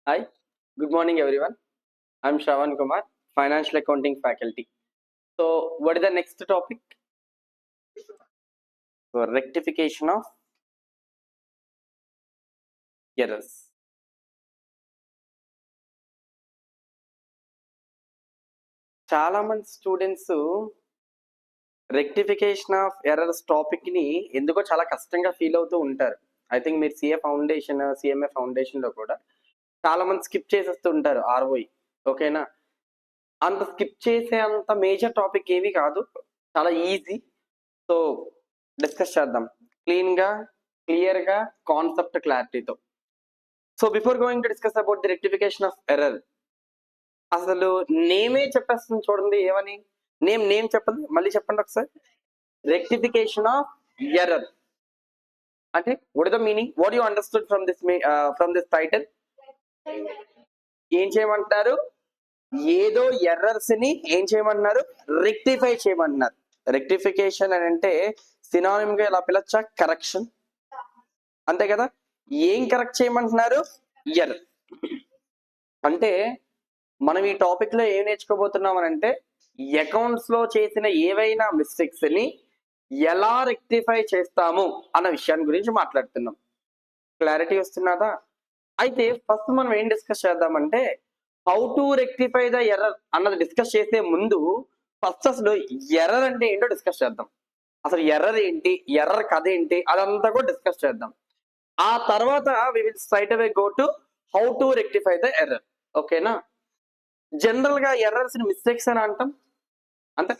Hi, good morning everyone. I'm Shravan Kumar, Financial Accounting faculty. So, what is the next topic? So, rectification of errors. చాలా మంది students rectification of errors topic ని ఎందుకో చాలా కష్టంగా feel అవుతూ ఉంటారు. I think మీరు CA foundation, CMA foundation లో కూడా చాలా మంది స్కిప్ చేసేస్తూ ఉంటారు ఆర్ఓఈ. ఓకేనా? అంత స్కిప్ చేసే అంత మేజర్ టాపిక్ ఏవి కాదు, చాలా ఈజీ. సో డిస్కస్ చేద్దాం క్లియర్ గా కాన్సెప్ట్ క్లారిటీతో. So before going to discuss about the rectification of error, అసలు నేమే చెప్పేస్తుంది చూడండి. ఏమని నేమ్ చెప్పండి, మళ్ళీ చెప్పండి ఒకసారి. రెక్టిఫికేషన్ ఆఫ్ ఎర్రర్ అంటే what is the meaning, what you understood from this title? ఏం చేయమంటారు? ఏదో ఎర్రర్స్ ని ఏం చేయమంటున్నారు? రెక్టిఫై చేయమంటున్నారు. రెక్టిఫికేషన్ అని అంటే సినానిమ్ గా ఎలా పిలవచ్చా? కరెక్షన్, అంతే కదా. ఏం కరెక్ట్ చేయమంటున్నారు? ఎర్రర్. అంటే మనం ఈ టాపిక్ లో ఏం నేర్చుకోబోతున్నాం అంటే అకౌంట్స్ లో చేసిన ఏవైనా మిస్టేక్స్ ని ఎలా రెక్టిఫై చేస్తాము అన్న విషయాన్ని గురించి మాట్లాడుతున్నాం. క్లారిటీ వస్తున్నదా? అయితే ఫస్ట్ మనం ఏం డిస్కస్ చేద్దామంటే how to rectify the error అన్నది డిస్కస్ చేసే ముందు ఫస్ట్ అసలు ఎర్రర్ అంటే ఏంటో డిస్కస్ చేద్దాం. అసలు ఎర్రర్ ఏంటి, ఎర్రర్ కథ ఏంటి, అదంతా కూడా డిస్కస్ చేద్దాం. ఆ తర్వాత we will straight away go to how to rectify the error. ఓకేనా? జనరల్ గా ఎర్రర్స్ ని మిస్టేక్స్ అని అంటాం. అంటే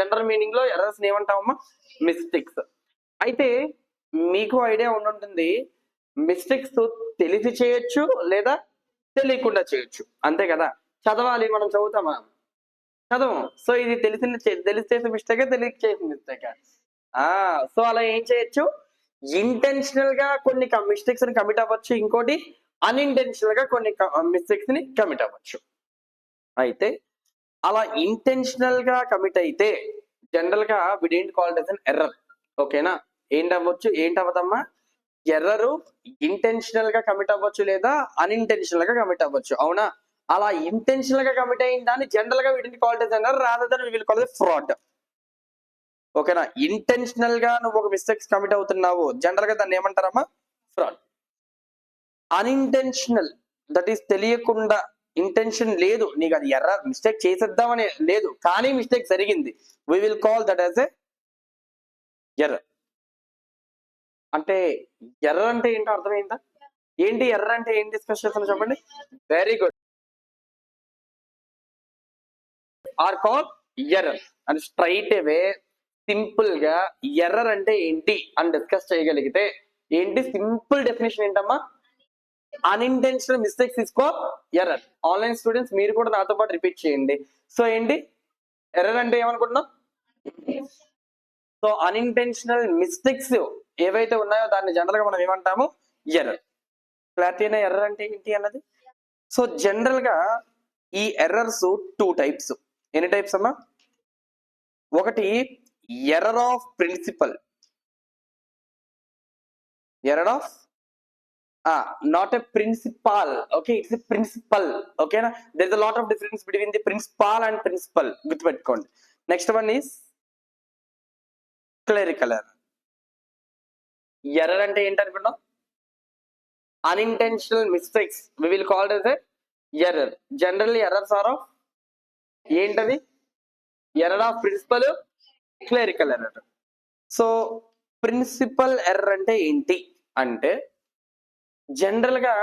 జనరల్ మీనింగ్ లో ఎర్రర్స్ ఏమంటామమ్మా? మిస్టేక్స్. అయితే మీకు ఐడియా ఉండుంటుంది, మిస్టేక్స్ తెలిసి చేయొచ్చు లేదా తెలియకుండా చేయొచ్చు, అంతే కదా. చదవాలి, మనం చదువుతామా? చదవం. సో ఇది తెలిసి చేసే మిస్టేక్, తెలియక చేసిన మిస్టేక్. సో అలా ఏం చేయొచ్చు? ఇంటెన్షనల్ గా కొన్ని మిస్టేక్స్ ని కమిట్ అవ్వచ్చు, ఇంకోటి అన్ఇంటెన్షనల్ గా కొన్ని మిస్టేక్స్ ని కమిట్ అవ్వచ్చు. అయితే అలా ఇంటెన్షనల్ గా కమిట్ అయితే జనరల్ గా we don't call it as an error. ఓకేనా? ఏంటవ్వదమ్మా? ఎర్రర్ ఇంటెన్షనల్ గా కమిట్ అవ్వచ్చు లేదా అన్ఇంటెన్షనల్ గా కమిట్ అవ్వచ్చు, అవునా? అలా ఇంటెన్షనల్ గా కమిట్ అయిన దాన్ని జనరల్ గా we don't call it as error, rather than we will call it fraud. ఓకేనా? ఇంటెన్షనల్ గా నువ్వు ఒక మిస్టేక్స్ కమిట్ అవుతున్నావు, జనరల్ గా దాన్ని ఏమంటారమ్మా? ఫ్రాడ్. అన్ఇంటెన్షనల్, దట్ ఈస్ తెలియకుండా, ఇంటెన్షన్ లేదు నీకు, అది ఎర్రర్, మిస్టేక్ చేసేద్దామని లేదు కానీ మిస్టేక్ జరిగింది, we will call that as a error. అంటే ఎర్రర్ అంటే ఏంటో అర్థమైందా? ఏంటి ఎర్రర్ అంటే ఏం డిస్కస్ చేస్తున్నా చెప్పండి. Very good. Or call error. And straight away simple గా ఎర్రర్ అంటే ఏంటి అని డిస్కస్ చేయగలిగితే ఏంటి సింపుల్ డెఫినేషన్ ఏంటమ్మా? అన్ఇంటెన్షనల్ మిస్టేక్స్ తీసుకో ఎర్రర్. ఆన్లైన్ స్టూడెంట్స్ మీరు కూడా నాతో పాటు రిపీట్ చేయండి. సో ఏంటి ఎర్రర్ అంటే ఏమనుకుంటున్నాం? సో అన్ఇంటెన్షనల్ మిస్టేక్స్ ఏవైతే ఉన్నాయో దాన్ని జనరల్ గా మనం ఏమంటాము? ఎర్రర్. క్లారిటీ అయినా ఎర్రర్ అంటే ఏంటి అన్నది? సో జనరల్ గా ఈ ఎర్రర్స్ 2 టైప్స్. ఎన్ని టైప్స్ అమ్మా? ఒకటి error of principle, error of not a principal. Okay, it's a principal. Okay na? There's a lot of difference between the principal and principal. గుర్తుపెట్టుకోండి. Next one is clerical error. Error అంటే ఏంటి అనుకున్నాం? Unintentional mistakes we will call as a error. Generally errors are of ఏంటది? Error of principle, clerical error. So principle error అంటే ఏంటి అంటే general గా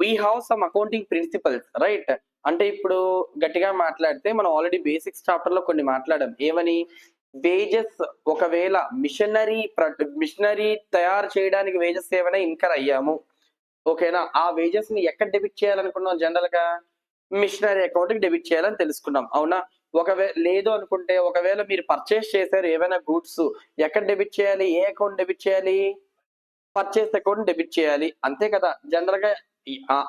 we have some accounting principles, right? అంటే ఇప్పుడు గట్టిగా మాట్లాడితే మనం ఆల్రెడీ బేసిక్స్ చాప్టర్ లో కొన్ని మాట్లాడాం. ఏమని? వేజెస్, ఒకవేళ మిషనరీ తయారు చేయడానికి వేజెస్ ఏమైనా ఇన్కర్ అయ్యాము, ఓకేనా, ఆ వేజెస్ ని ఎక్కడ డెబిట్ చేయాలనుకున్నాం? జనరల్ గా మిషనరీ అకౌంట్ కి డెబిట్ చేయాలని తెలుసుకున్నాం, అవునా? లేదు అనుకుంటే ఒకవేళ మీరు పర్చేస్ చేశారు ఏమైనా గూడ్స్, ఎక్కడ డెబిట్ చేయాలి? ఏ అకౌంట్ డెబిట్ చేయాలి? పర్చేస్ అకౌంట్ డెబిట్ చేయాలి, అంతే కదా. జనరల్ గా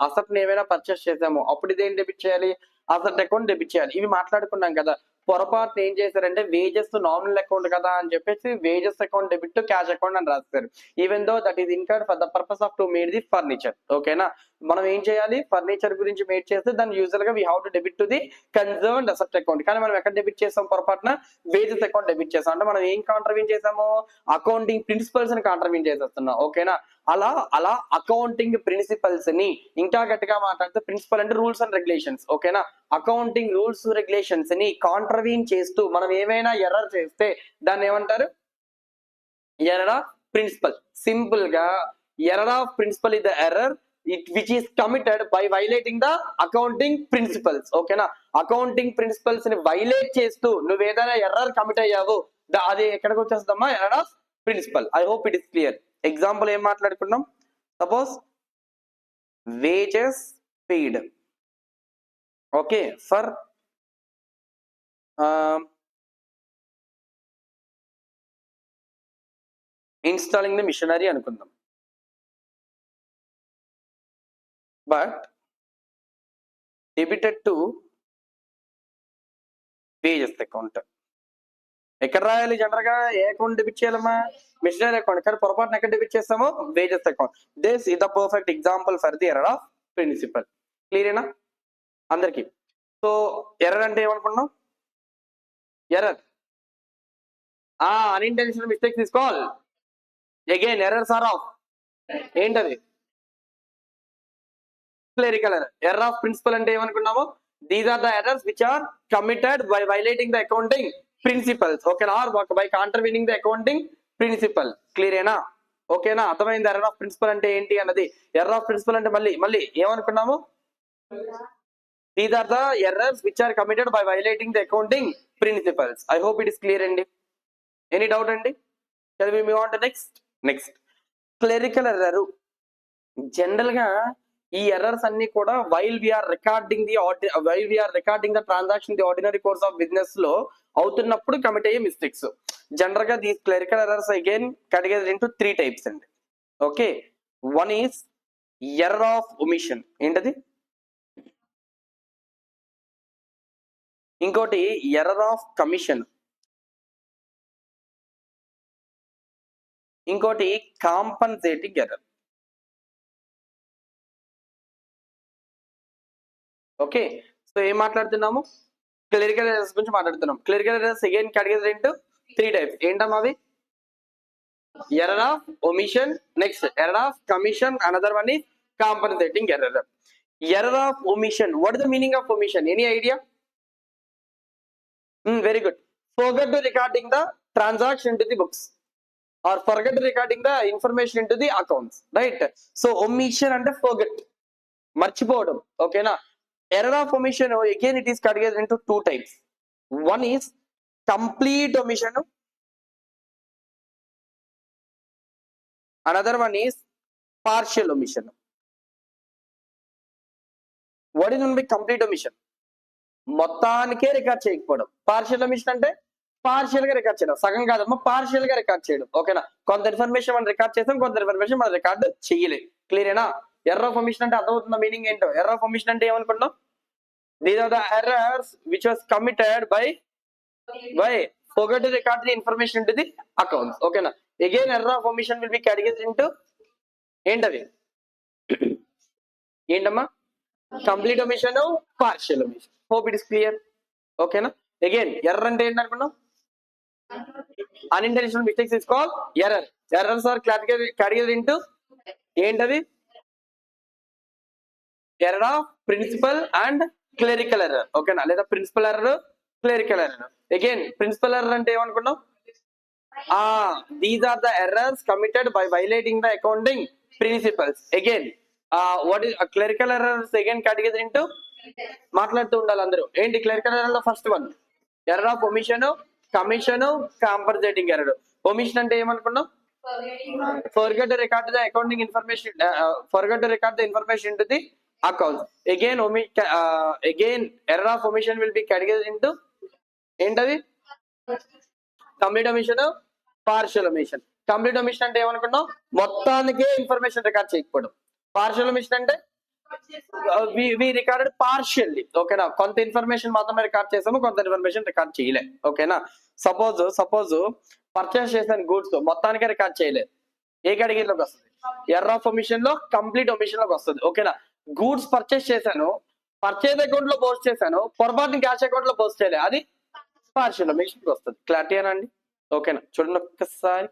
అసెట్ ని ఏమైనా పర్చేస్ చేసాము అప్పుడు ఇదేం డెబిట్ చేయాలి? అసెట్ అకౌంట్ డెబిట్ చేయాలి. ఇవి మాట్లాడుకున్నాం కదా. పొరపాటు ఏం చేశారంటే వేజెస్ నామినల్ అకౌంట్ కదా అని చెప్పేసి wages account debit to cash account అని రాస్తారు, even though that is incurred for the purpose off to made the furniture. ఓకేనా? మనం ఏం చేయాలి, ఫర్నిచర్ గురించి మేట్ చేస్తే దాన్ని యూజువల్ గా we have to debit to the concerned asset account. కానీ మనం ఎక్కడ డెబిట్ చేసాం, పొరపాటున వేజెస్ అకౌంట్ డెబిట్ చేసాం. అంటే మనం ఏం కాంట్రిబ్యూట్ చేసాము, అకౌంటింగ్ ప్రిన్సిపల్స్ ని కాంట్రిబ్యూట్ చేసేస్తున్నాం. ఓకేనా, అలా అకౌంటింగ్ ప్రిన్సిపల్స్ ని, ఇంకా గట్టిగా మాట్లాడితే ప్రిన్సిపల్ అంటే రూల్స్ అండ్ రెగ్యులేషన్స్. ఓకేనా, అకౌంటింగ్ రూల్స్ రెగ్యులేషన్స్ ని కాంట్రిబ్యూట్ చేస్తూ మనం ఏమైనా ఎర్రర్ చేస్తే దాన్ని ఏమంటారు, ఎర్రర్ ఆఫ్ ప్రిన్సిపల్. సింపుల్ గా error of principle is the error which is committed by violating the accounting principles. ఓకేనా, అకౌంటింగ్ ప్రిన్సిపల్స్ ని వైలేట్ చేస్తూ నువ్వు ఏదైనా ఎర్రర్ కమిట్ అయ్యావు, అది ఎక్కడికి వచ్చేస్తుందమ్మా, error of principle. I hope it is clear. Example ఏం మాట్లాడుకున్నాం, suppose wages paid, okay, for installing the machinery అనుకుందాం. But debited to wages account. ఎక్కడ రాయాలి, జనరల్ గా ఏ అకౌంట్ డెబిట్ చేయాలమ్మా, మిషనరీ అకౌంట్. కానీ పొరపాటున ఎక్కడ డెబిట్ చేస్తామో, wages account. This is the perfect example for the error of principle. క్లియరేనా అందరికి? సో ఎర్రర్ అంటే ఏమనుకున్నాం, ఎర్రర్ అన్ఇంటెన్షనల్ మిస్టేక్ తీసుకోవాలి. అగైన్ ఎర్రర్స్ ఆర్ ఆఫ్ ఏంటది, clerical error. Error of principal అంటే ఏమనుకున్నాము, these are the errors which are committed by violating the accounting principles. ఓకేనా, are by contributing the accounting principle. క్లియరేనా? ఓకేనా, అర్థమైంది ఎర్రర్ ఆఫ్ ప్రిన్సిపల్ అంటే ఏంటి అన్నది. ఎర్రర్ ఆఫ్ ప్రిన్సిపల్ అంటే మళ్ళీ ఏమనుకున్నాము, these are the errors which are committed by violating the accounting principles. I hope it is clear అండి. ఎనీ డౌట్ అండి? Shall we move on to next clerical error. General గా ఈ errors అన్ని కూడా while we are recording the transaction the ordinary course of business లో అవుతున్నప్పుడు commit అయ్యే mistakes. General గా these clerical errors again categorized into 3 types అండి. Okay, one is error of omission. ఏంటది? ఇంకోటి ఎర్రర్ ఆఫ్ కమిషన్. ఇంకోటి కాంపన్సేటింగ్ ఎర్రర్. ఓకే, సో ఏం మాట్లాడుతున్నాము, క్లరికల్ ఎర్రర్స్ గురించి మాట్లాడుతున్నాం. Clerical errors again categorized into 3 types. ఏంటమ్మా అవి? Error of omission, next error of commission, another one is compensating error. Error of omission, what is the meaning of omission? Any idea? Very good. Forget to recording the transaction into the books or forget recording the information into the accounts, right? So omission అంటే forget, మర్చిపోవడం. ఓకేనా, error of omission again it is categorized into 2 types. One is complete omission, another one is partial omission. What is meant by complete omission? మొత్తానికే record చేయకపోవడం. Partial omission అంటే partial గా record చేయడం, సగం కాదమ్మా, పార్షియల్ గా రికార్డ్ చేయడం. ఓకేనా, కొంత ఇన్ఫర్మేషన్ మనం రికార్డ్ చేసాం, కొంత ఇన్ఫర్మేషన్ మనం రికార్డ్ చేయలేదు. క్లియరేనా? ఎర్రర్ ఆఫ్ ఒమిషన్ అంటే అర్థమవుతుందా మీనింగ్ ఏంటో? ఎర్రర్ ఆఫ్ ఒమిషన్ అంటే ఏమనుకున్నాం, these are the errors which was committed by forget to record the information into the accounts. ఓకేనా, again error of omission will be categorized into ఏంటది, ఏంటమ్మా, complete omission, partial omission. Hope it is clear. ఓకేనా, again error అంటే ఏంటనుకున్నాం, unintentional mistakes is called error. Errors are categorized into ఏంటది, error of principle and clerical error. ఓకేనా, లేదా principle error, clerical error. Again principle error అంటే ఏమనుకున్నాం, these are the errors committed by violating the accounting principles. Again what is clerical errors again categorized into, మాట్లాడుతూ ఉండాలి అందరూ. ఏంటి clerical error లో first one error of omission, commission, compensating error. Omission అంటే ఏమనుకున్నాం, forget to record the accounting information, forget to record the information into the accounts. Again error of omission will be categorized into ఏంటది, complete omission, partial omission. Complete omission అంటే ఏమనుకున్నాం, మొత్తానికే information record చేయకపోవడం. Partial omission అంటే we recorded partially. ఓకేనా, కొంత information మాత్రమే record చేసాము, కొంత ఇన్ఫర్మేషన్ రికార్డ్ చేయలే. ఓకేనా, సపోజ్ పర్చేస్ చేసిన గూడ్స్ మొత్తానికే రికార్డ్ చేయలేదు, ఏ కేటగిరీలోకి వస్తుంది, ఎర్రర్ ఆఫ్ ఒమిషన్ లో, కంప్లీట్ ఒమిషన్ లోకి వస్తుంది. ఓకేనా, గూడ్స్ పర్చేస్ చేశాను, పర్చేజ్ అకౌంట్ లో పోస్ట్ చేశాను, పొరపాటున క్యాష్ అకౌంట్ లో పోస్ట్ చేయలేదు, అది పార్షియల్ మిషన్కి వస్తుంది. క్లారిటీ అండి? ఓకేనా? చూడండి ఒక్కసారి.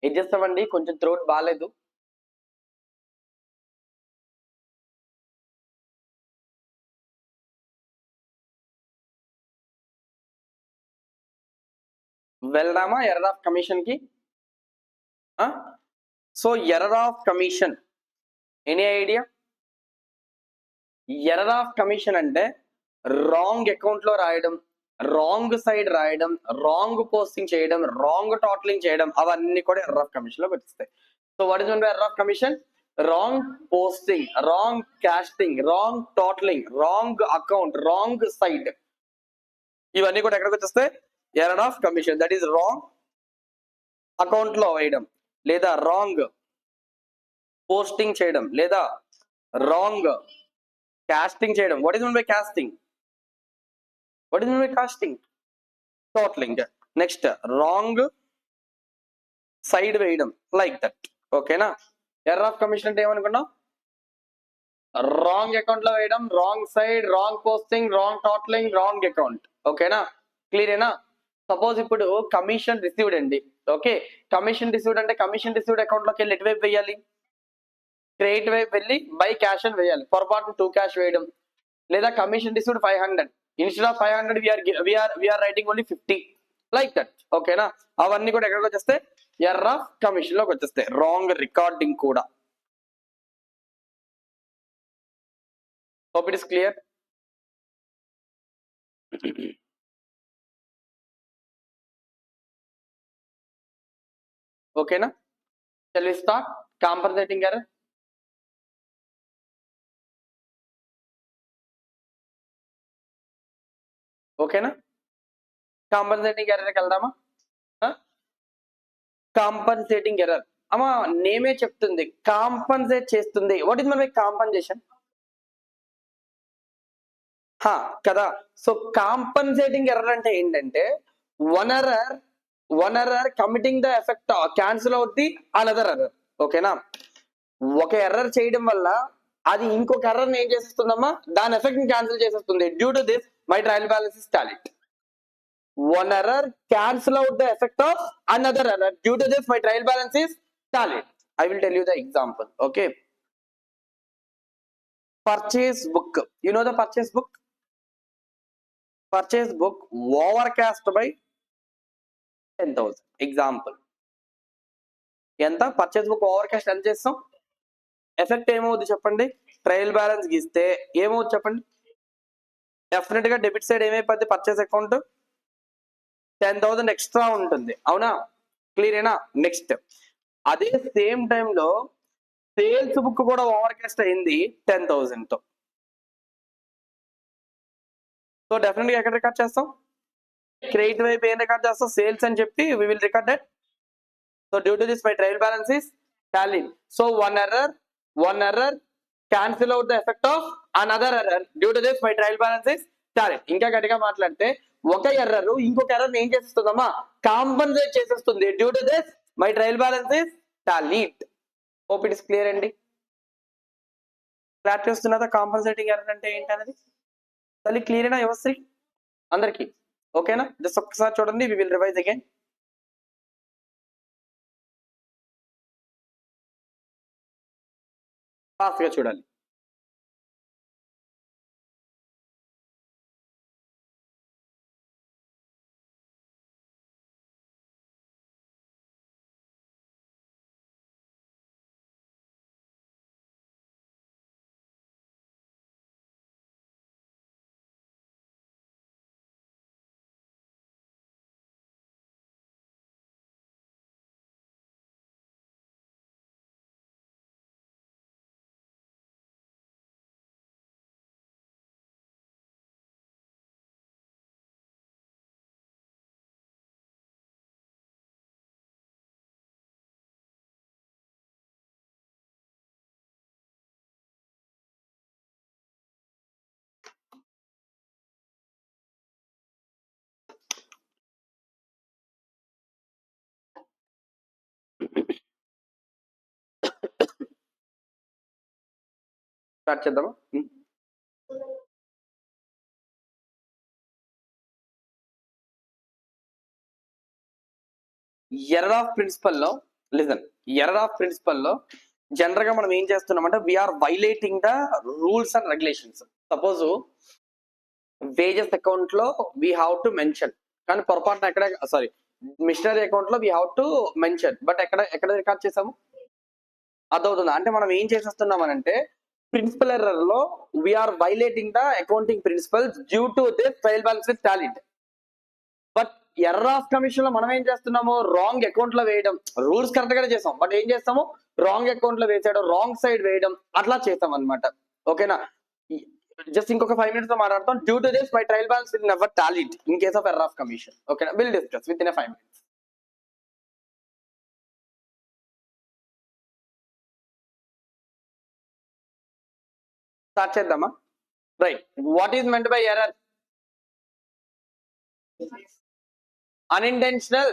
ఏం చేస్తామండి, కొంచెం థ్రోట్ బాగాలేదు. వెళ్దామా ఎర్రర్ ఆఫ్ కమిషన్ కి? So error of commission, any idea? Error of commission అంటే రాంగ్ అకౌంట్ లో రాయడం, రాంగ్ సైడ్ రాయడం, రాంగ్ పోస్టింగ్ చేయడం, రాంగ్ టోటలింగ్ చేయడం, అవన్నీ కూడా ఎర్రర్ ఆఫ్ కమిషన్ లో వచ్చేస్తాయి. So what is error of commission? Wrong posting, wrong casting, wrong totalling, wrong account, wrong side, ఇవన్నీ కూడా ఎక్కడికి వచ్చేస్తాయి? Error of commission. That is wrong account లో వేయడం, లేదా రాంగ్ పోస్టింగ్ చేయడం, లేదా రాంగ్ కాస్టింగ్ చేయడం. What is mean by casting? What is mean by casting? Totalling. Next wrong side వేయడం, లైక్ దట్. ఓకేనా? ఎర్రర్ ఆఫ్ కమిషన్ అంటే ఏమనుకున్నాం? రాంగ్ అకౌంట్ లో వేయడం, wrong side, wrong posting, wrong totalling, wrong account. ఓకేనా? క్లియరేనా? Suppose ఇప్పుడు కమిషన్ రిసీవ్డ్ అండి. ఓకే, కమిషన్ రిసీవ్డ్ అంటే కమిషన్ రిసీవ్డ్ అకౌంట్ లోకి వెళ్ళి ఎటువైపు వేయాలి? క్రెడిట్ వైపు వెళ్ళి బై క్యాష్ అని వేయాలి. పొరపాటు 2 క్యాష్ వేయడం, లేదా commission received 500, instead of 500 we are writing only 50, like that. ఓకేనా? అవన్నీ కూడా ఎక్కడికి వచ్చేస్తే? ఎర్రర్ ఆఫ్ కమిషన్ లోకి వచ్చేస్తాయి. రాంగ్ రికార్డింగ్ కూడా. Hope it is clear. ఓకేనా? shall we start compensating error? ఓకేనా? కాంపన్సేటింగ్ ఎర్రర్కి వెళ్దామా? కాంపన్సేటింగ్ ఎర్రర్, అమ్మా నేమే చెప్తుంది, కాంపన్సేట్ చేస్తుంది. వాట్ ఇస్ మన కాంపన్సేషన్ కదా? సో కాంపన్సేటింగ్ ఎర్రర్ అంటే ఏంటంటే one error committing the effect cancel out the another error. ఓకేనా? ఒక ఎర్రర్ చేయడం వల్ల అది ఇంకొక ఎర్రర్ ఏం చేసేస్తుందమ్మా? దాని ఎఫెక్ట్ ని క్యాన్సిల్ చేసేస్తుంది. Due to this my trial balance is tallied. One error cancel out the effect of another error. Due to this my trial balance is tallied. I will tell you the example. Okay, purchase book, you know the purchase book? Purchase book overcast by 10,000. Example, ఎంత purchase book Overcast ఎంత చేస్తాం? Effect ఏమవుతుంది చెప్పండి? Trial balance గీస్తే ఏమవుతుంది చెప్పండి? Definite గా debit side ఏమైపోద్ది? పర్చేస్ అకౌంట్ 10,000 ఎక్స్ట్రా ఉంటుంది. అవునా? క్లియరేనా? నెక్స్ట్ అదే సేమ్ టైంలో సేల్స్ బుక్ కూడా ఓవర్కాస్ట్ అయింది 10,000 తో. సో డెఫినెట్ గా ఎక్కడ రికార్డ్ చేస్తాం? క్రెడిట్ వైపు ఏం రికార్డ్ చేస్తాం? సేల్స్ అని చెప్పి we will record that. So due to this my trial balance is tallied. So one error cancel out the effect of another error. Due to this my trial balance is tallied. ఇంకా గట్టిగా మాట్లాడితే ఒక error ఇంకొక error ఏం చేసేస్తుందమ్మా? Compensate చేసేస్తుంది. Due to this my trial balance is tallied. Hope it is clear అండి. Clarity వస్తున్నదా compensating error అంటే ఏంటనేది? తల్లి క్లియరేనా యువశ్రీ అందరికి? ఓకేనా? జస్ట్ ఒక్కసారి చూడండి, we will revise again. Fast గా చూడాలి. స్టార్ట్ చేద్దామా? ఎర్రర్ ఆఫ్ ప్రిన్సిపల్ లో లిజన్, ఎర్రర్ ఆఫ్ ప్రిన్సిపల్ లో జనరల్ గా మనం ఏం చేస్తున్నామంటే we are violating the rules and regulations. Suppose wages account లో వీ హ్యావ్ టు మెన్షన్, కానీ పొరపాటున ఎక్కడ సారీ మిషనరీ అకౌంట్ లో we have to mention, but ఎక్కడ రికార్డ్ చేసాము? అదవుతుంది. అంటే మనం ఏం చేసేస్తున్నాం అంటే ప్రిన్సిపల్ ఎర్రర్ లో we are violating the accounting principles due to this trial balance with talent. But error of commission లో మనం ఏం చేస్తున్నాము? రాంగ్ అకౌంట్ లో వేయడం. రూల్స్ కరెక్ట్ గానే చేస్తాం, బట్ ఏం చేస్తాము? రాంగ్ అకౌంట్ లో వేసేయడం, రాంగ్ సైడ్ వేయడం, అట్లా చేస్తాం అనమాట. ఓకేనా? జస్ట్ ఇంకొక 5 minutes మాట్లాడతాం. Due to this my trial balance will never tallied in case of error of commission. ఓకేనా? Will discuss with in 5 minutes. Start చేద్దామా? Right. What is meant by error? Unintentional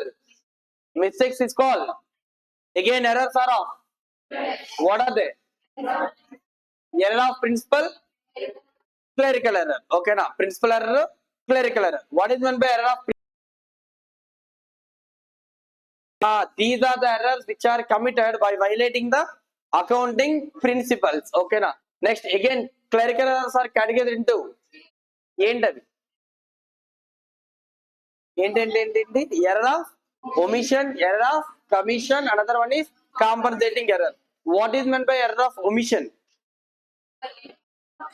mistakes is called. Again, errors are of. What are they? Error of principal, clerical error. Okay, na principal error, clerical error. What is meant by error of? These are the errors which are committed by violating the accounting principles. Okay, na. Next, again, clerical errors are categorized into ఏంటది? ఏంటి? Error of omission, error of commission, another one is compensating error. What is meant by error of omission?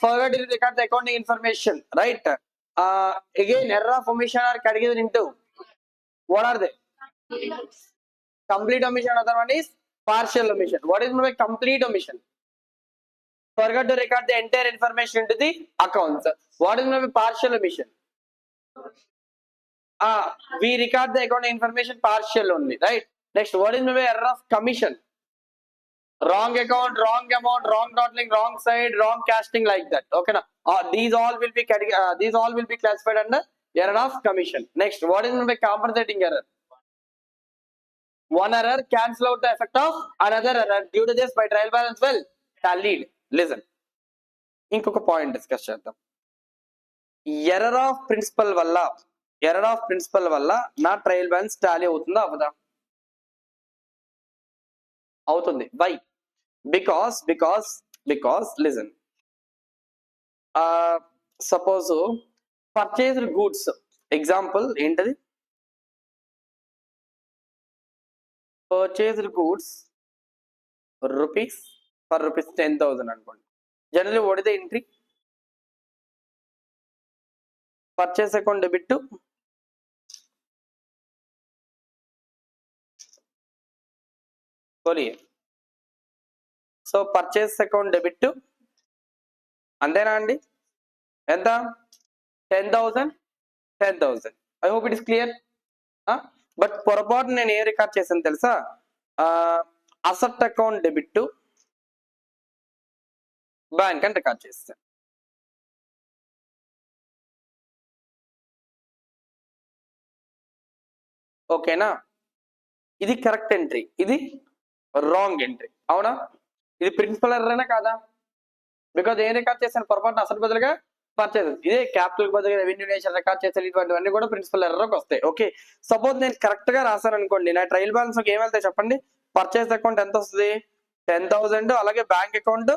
Forgot to record the accounting information, right? Again, error of omission are categorized into what are they? Complete omission, another one is partial omission. What is meant by complete omission? Forgot to record the entire information into the accounts. What is meant by partial omission? We record the accounting information partial only, right? Next, what is meant by error of commission? Wrong account, wrong amount, wrong totaling, wrong side, wrong casting, like that. Okay, now these all will be classified under error of commission. Next, what is meant by compensating error? One error cancel out the effect of another error. Due to this, my trial balance will tallied. Listen, ఇంకొక point discuss చేద్దాం. Error of principle వల్ల నా trial balance tally అవుతుందా అవదా? అవుతుంది. Why? Because listen, suppose purchased goods example ఏంటది? Purchased goods rupees for rupees 10,000 అనుకోండి. Generally what is the entry? Purchase account debit to so purchase account debit to అంతేనా అండి? ఎంత? 10,000. I hope it is clear. But పొరపాటు నేను ఏ record చేశాను తెలుసా? Asset account debit to bank అని రికార్డ్ చేస్తాను. ఓకేనా? ఇది కరెక్ట్ ఎంట్రీ, ఇది రాంగ్ ఎంట్రీ. అవునా? ఇది ప్రిన్సిపల్ ఎర్రర్ కాదా? బికాజ్ ఏం రికార్డ్ చేశాను? పొరపాటున అసలు బదులుగా పర్చేస్, ఇదే క్యాపిటల్ బదులుగా రెవెన్యూ నేషన్ రికార్డ్ చేశాను. ఇటువంటివన్నీ కూడా ప్రిన్సిపల్ ఎర్రర్కి వస్తాయి. ఓకే, సపోజ్ నేను కరెక్ట్ గా రాశాను అనుకోండి, నా ట్రయల్ బ్యాలెన్స్ ఏం వెళ్తాయి చెప్పండి? పర్చేస్ అకౌంట్ ఎంత వస్తుంది? 10,000, అలాగే bank account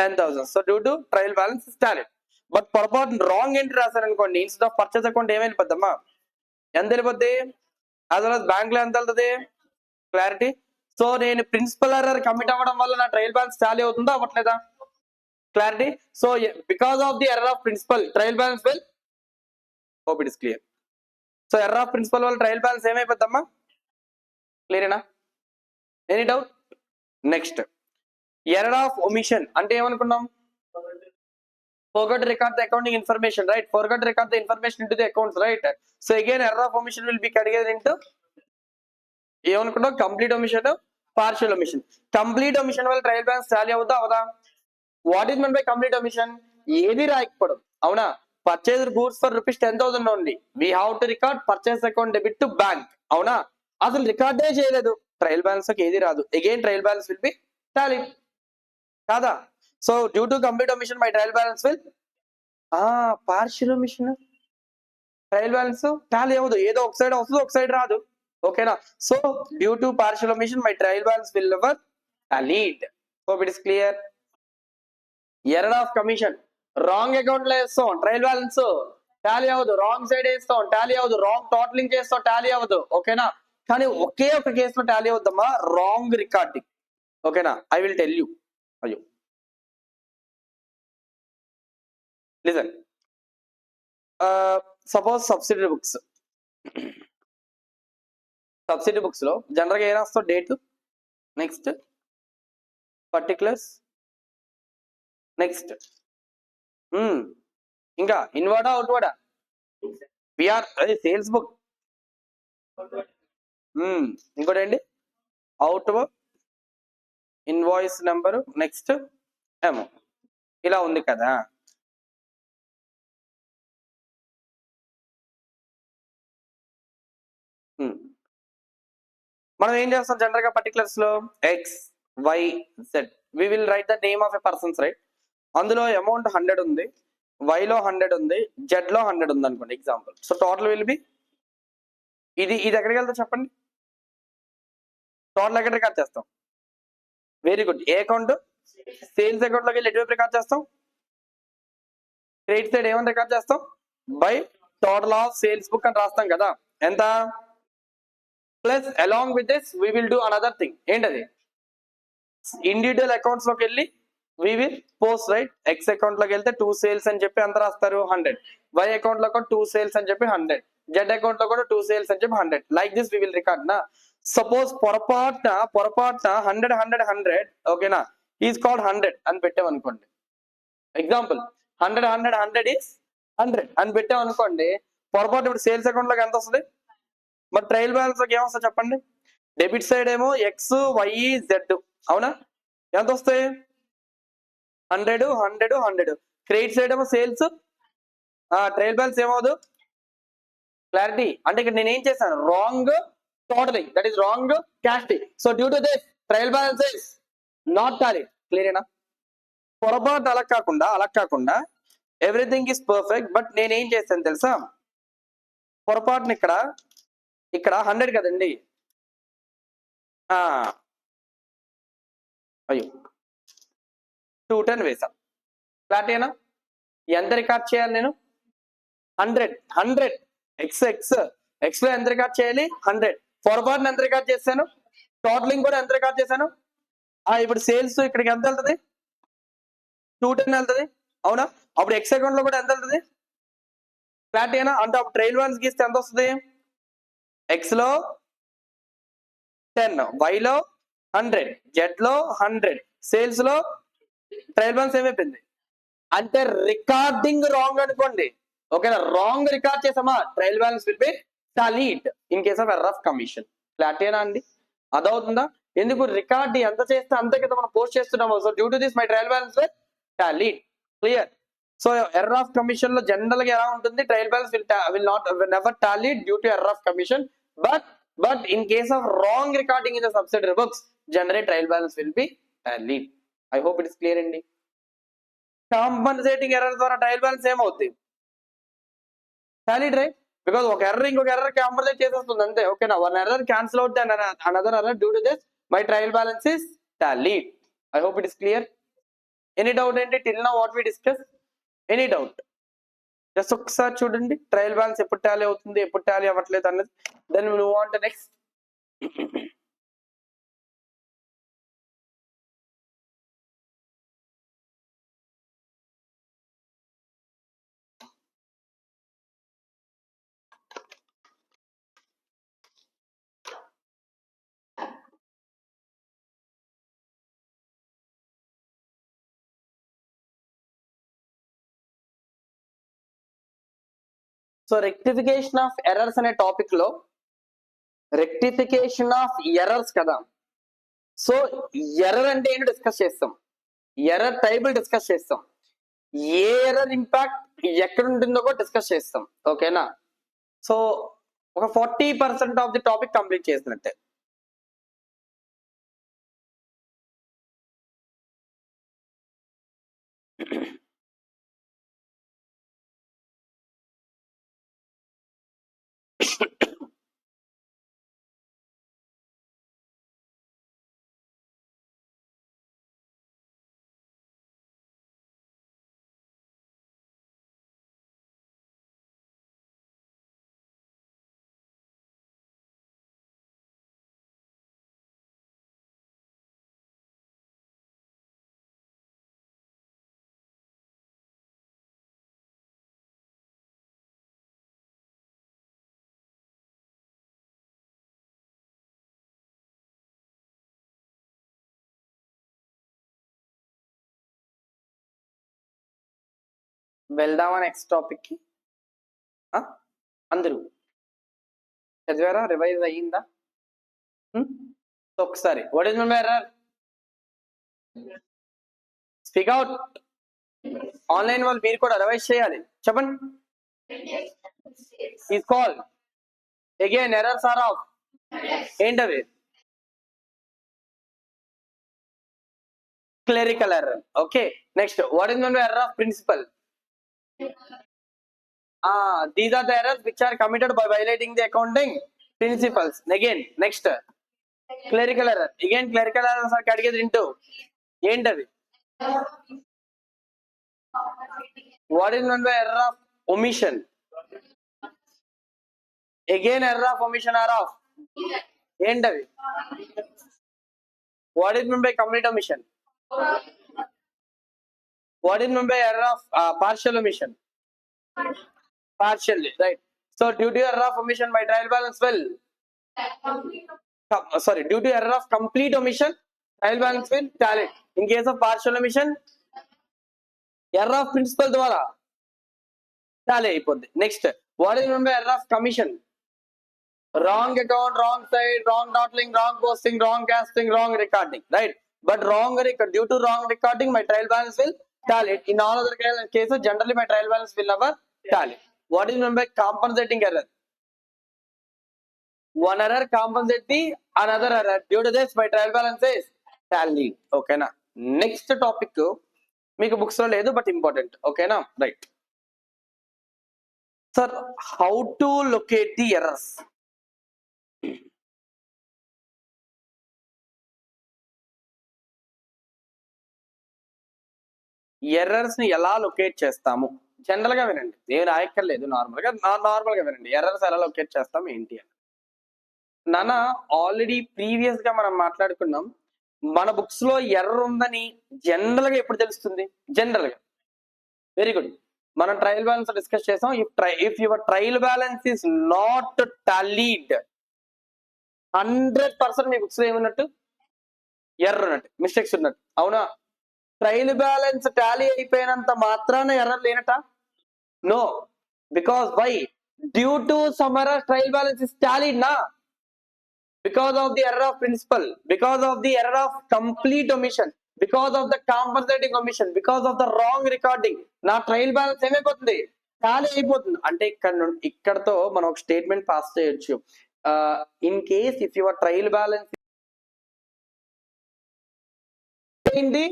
10,000. So due to trial balance standard. But పొరపాటు రాంగ్ ఎంట్రీ రాశాను అనుకోండి, ఇన్స్టెడ్ ఆఫ్ పర్చేస్ అకౌంట్ ఏం వెళ్ళిపోద్దమ్మా? ఎంత వెళ్ళిపోద్ది? యాజ్ వెల్ as బ్యాంక్ లో ఎంత వెళ్తుంది? క్లారిటీ. సో నేను ప్రిన్సిపల్ ఎర్రర్ కమిట్ అవ్వడం వల్ల నా ట్రయల్ బ్యాలెన్స్ టాలీ అవుతుందా అవ్వట్లేదా? Clarity. So because of the error of principle trial balance will, hope it is clear. So error of principle వల్ల ట్రయల్ బ్యాలెన్స్ ఏమైపోద్దమ్మా? క్లియరేనా? Any doubt? Next, error of omission అంటే ఏమనుకున్నాం? forgot to record the accounting information, right? Forgot to record the information into the accounts, right? So again, error of omission will be categorized into ఏమనుకున్నాం? Complete omission, partial omission. Complete omission వల్ల trial balance tally అవుతా అవదా? What is mean by complete omission? ఏది రాయకపోవడం. అవునా? Purchase goods for rupees 10,000 only, we have to record purchase account debit to bank. అవునా? అసలు రికార్డే చేయలేదు, ట్రయల్ బ్యాలెన్స్ ఏది రాదు. Again trial balance will be tally కాదా? So due to complete omission my trial balance will partial omission trial balance tally అవ్వదు, ఏదో ఒక సైడ్ వస్తుంది ఒక సైడ్ రాదు. ఓకేనా? So due to partial omission my trial balance will never tallied. Hope it is clear. Error of commission, wrong account లో వేస్తాం trial balance tally అవ్వదు, రాంగ్ సైడ్ వేస్తాం టాలీ అవ్వదు, రాంగ్ టోటలింగ్ చేస్తాం టాలీ అవ్వదు. ఓకేనా? కానీ ఒకే ఒక కేసులో టాలీ అవుద్దమ్మా, రాంగ్ రికార్డింగ్. ఓకేనా? I will tell you. అయ్యో లిజన్, సపోజ్ సబ్సిడరీ బుక్స్ లో జనరల్ గా ఏ రాస్తావు? డేట్, నెక్స్ట్ పర్టికులర్స్, నెక్స్ట్ ఇంకా ఇన్వర్డా అవుట్వర్డా? పిఆర్ అదే సేల్స్ బుక్. ఇంకోటి ఏంటి? Outward, invoice number, next amount. ఇలా ఉంది కదా. మనం ఏం చేస్తాం జనరల్ గా పర్టికులర్స్ లో? X Y Z, we will write the name of a persons, right? అందులో అమౌంట్ 100 ఉంది, వై లో 100 ఉంది, జెడ్ లో 100 ఉంది అనుకోండి example. So total will be ఇది ఎక్కడికి వెళ్తా చెప్పండి? టోటల్ ఎక్కడ రికార్డ్ చేస్తాం? Very good. ఏ అకౌంట్? సేల్స్ అకౌంట్ లోకి వెళ్ళి ఎటువైపు రికార్డ్ చేస్తాం? క్రెడిట్ సైడ్ ఏమని రికార్డ్ చేస్తాం? By total of sales book అని రాస్తాం కదా. ఎంత? Plus along with this we will do another thing. ఏంటది? ఇండివిజువల్ అకౌంట్స్ లోకి వెళ్ళి we will post, right? X account లోకి వెళ్తే 2 సేల్స్ అని చెప్పి ఎంత రాస్తారు? 100. వై అకౌంట్ లో కూడా 2 సేల్స్ అని చెప్పి 100. జెడ్ అకౌంట్ లో కూడా 2 సేల్స్ అని చెప్పి 100. Like this we will record నా. సపోజ్ పొరపాటున 100 100 100 ఓకేనా, ఈజ్ కాల్డ్ 100 అని పెట్టాం అనుకోండి. ఎగ్జాంపుల్ 100 100 100 ఈజ్ 100 అని పెట్టాం అనుకోండి. పొరపాటు ఇప్పుడు సేల్స్ అకౌంట్ లోకి ఎంత వస్తుంది? మరి ట్రయల్ బ్యాలెన్స్ లోకి ఏమొస్తుంది చెప్పండి? డెబిట్ సైడ్ ఏమో ఎక్స్ వై జెడ్, అవునా? ఎంత వస్తాయి? 100 100 100. క్రెడిట్ సైడ్ ఏమో సేల్స్, ట్రయల్ బ్యాలెన్స్ ఏమవుదు? క్లారిటీ అంటే ఇక్కడ నేను ఏం చేశాను? Wrong totaling, that is wrong casting. So due to this trial balance is not tallied. క్లియరేనా? పొరపాటు అలా కాకుండా ఎవ్రీథింగ్ ఈస్ పర్ఫెక్ట్. బట్ నేనేం చేశాను తెలుసా? పొరపాటుని ఇక్కడ 100 కదండి, అయ్యో 210 వేసాం. క్లారిటీనా? ఎంత రికార్డ్ చేయాలి నేను? 100 ఎక్స్ లో ఎంత రికార్డ్ చేయాలి? 100. పొరపాటున ఎంత రికార్డ్ చేశాను? టోటలింగ్ కూడా ఎంత రికార్డ్ చేశాను? ఇప్పుడు సేల్స్ ఇక్కడికి ఎంత వెళ్తుంది? 210 వెళ్తుంది, అవునా? అప్పుడు ఎక్స్ అకౌంట్ లో కూడా ఎంత వెళ్తుంది? క్లారిటీనా? అంటే అప్పుడు ట్రయల్ బ్యాలెన్స్ గీస్తే ఎంత వస్తుంది? ఎక్స్ లో 10, వై లో 100, జెడ్ లో 100, సేల్స్ లో ట్రయల్ బ్యాలెన్స్ ఏమైపోయింది? అంటే రికార్డింగ్ రాంగ్ అనుకోండి. ఓకేనా? రాంగ్ రికార్డ్ చేసామా, trial balance will be tallied in case of error of commission. క్లారిటీనా అండి? అదవుతుందా? ఎందుకు? రికార్డ్ ఎంత చేస్తే అంతే కదా మనం పోస్ట్ చేస్తున్నాము. So due to this my trial balance will tallied. Clear? So error of commission లో జనరల్ గా ఎలా ఉంటుంది? Trial balance will never tallied due to error of commission. But in case of wrong recording in the subsidiary books, generally trial balance will be tallied. I hope it is clear అండి. Compensating error ద్వారా trial balance ఏమవుతుంది? Tallied, right? Because ఒక error ఇంకొక error compensate చేసేస్తుంది అంతే. ఓకేనా? One error cancel out another error. Due to this my trial balance is tallied. I hope it is clear. Any doubt ఏంటి till now what we discuss? Any doubt? Just ఒకసారి చూడండి trial balance ఎప్పుడు Tally అవుతుంది, ఎప్పుడు tally అవ్వట్లేదు అన్నది. Then we move on to next. So rectification of errors అనే topic లో రెక్టిఫికేషన్ ఆఫ్ ఎర్రర్స్ కదా. సో ఎర్రర్ అంటే ఏంటో డిస్కస్ చేస్తాం, ఎర్రర్ టైబుల్ డిస్కస్ చేస్తాం, ఏ ఎర్రర్ ఇంపాక్ట్ ఎక్కడ ఉంటుందో కూడా డిస్కస్ చేస్తాం. ఓకేనా? సో ఒక 40% ఆఫ్ ది టాపిక్ కంప్లీట్ చేసినట్టే. వెళ్దామా నెక్స్ట్ టాపిక్ కి? అందరూ చదివారా? రివైజ్ అయ్యిందా? ఒకసారి what is my error? Speak out. Online వాళ్ళు మీరు కూడా రివైజ్ చేయాలి, చెప్పండి. Is call again errors are of. ఏంటవి? Clerical error. Okay, next what is my error of principle? These are the errors which are committed by violating the accounting principles. Again, next clerical error. Again, clerical errors are categorized into ఏంటది? What is meant by error of omission? Again, error of omission are of ఏంటది? What is meant by complete omission? What is meant by error of partial omission? Partially, right? So due to error of omission, my trial balance will due to error of complete omission, trial balance will tally. In case of partial omission, error of principal ద్వారా tally అయిపోద్ది. Next, what is meant by error of commission? Wrong account, wrong side, wrong totaling, wrong posting, wrong casting, wrong recording, right? But due to wrong recording, my trial balance will tally. In all other cases, generally my trial balance will never tally. What is meant by compensating error? One error compensate the another error. Due to this, my trial balance is tally. Okay na? Next topic మీకు books లో లేదు but important. ఓకేనా? Right. Sir, how to locate the errors? Errors ని ఎలా locate చేస్తాము? General గా వినండి, నేను రాయక్కర్లేదు, నార్మల్ గా వినండి. ఎర్రర్స్ ఎలా లొకేట్ చేస్తాం ఏంటి అని. నాన్న, ఆల్రెడీ ప్రీవియస్ గా మనం మాట్లాడుకున్నాం. మన బుక్స్ లో ఎర్రర్ ఉందని జనరల్ గా ఎప్పుడు తెలుస్తుంది? జనరల్ గా, వెరీ గుడ్, మనం ట్రయల్ బ్యాలెన్స్ డిస్కస్ చేసాం. If your trial balance is not tallied, 100% me books లో ఏమున్నట్టు? ఎర్రర్ ఉన్నట్టు, మిస్టేక్స్ ఉన్నట్టు. అవునా? ట్రయల్ బ్యాలెన్స్ టాలీ అయిపోయినంత మాత్రాన ఎర్రర్ లేనట? No, because why? Due to some error trial balance is tallied నా, because of the error of principal, because of the error of complete omission, because of the compensating omission, because of the wrong recording, నా trial balance ఏమైపోతుంది? Tally అయిపోతుంది. అంటే ఇక్కడతో మనం ఒక statement pass చేయొచ్చు. In case if your trial balance ఏంటి?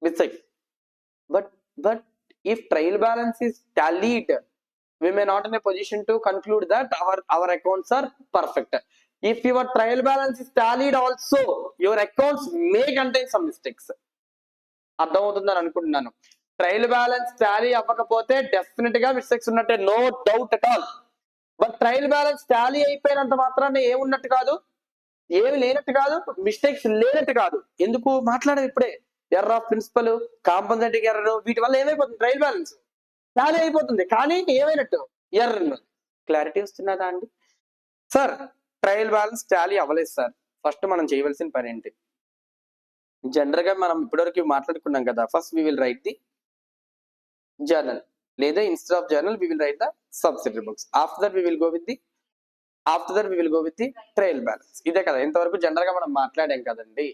Mistake. But if trial balance is tallied, we may not in a position to conclude that our accounts are perfect. If your trial balance is tallied also, your accounts may contain some mistakes. అర్థమవుతుందని అనుకుంటున్నాను. Trial balance tally అవ్వకపోతే definite గా mistakes ఉన్నట్టే, no doubt at all. But trial balance tally అయిపోయినంత మాత్రాన్ని ఏమున్నట్టు కాదు, ఏమి లేనట్టు కాదు, మిస్టేక్స్ లేనట్టు కాదు. ఎందుకు మాట్లాడేది ఇప్పుడే? Error of principle, compensating error, వీటి వల్ల ఏమైపోతుంది? ట్రయల్ బ్యాలెన్స్ టాలీ అయిపోతుంది, కానీ ఏమైనట్టు? ఎర్రర్. క్లారిటీ వస్తున్నదా అండి? సార్, ట్రయల్ బ్యాలెన్స్ టాలీ అవ్వలేదు సార్, ఫస్ట్ మనం చేయవలసిన పని ఏంటి? జనరల్ గా మనం ఇప్పటివరకు మాట్లాడుకున్నాం కదా, first we will write the journal, లేదా instead of journal we will write the subsidiary books. After that we will go with the trial balance. ఇదే కదా ఇంతవరకు జనరల్ గా మనం మాట్లాడాం కదండి.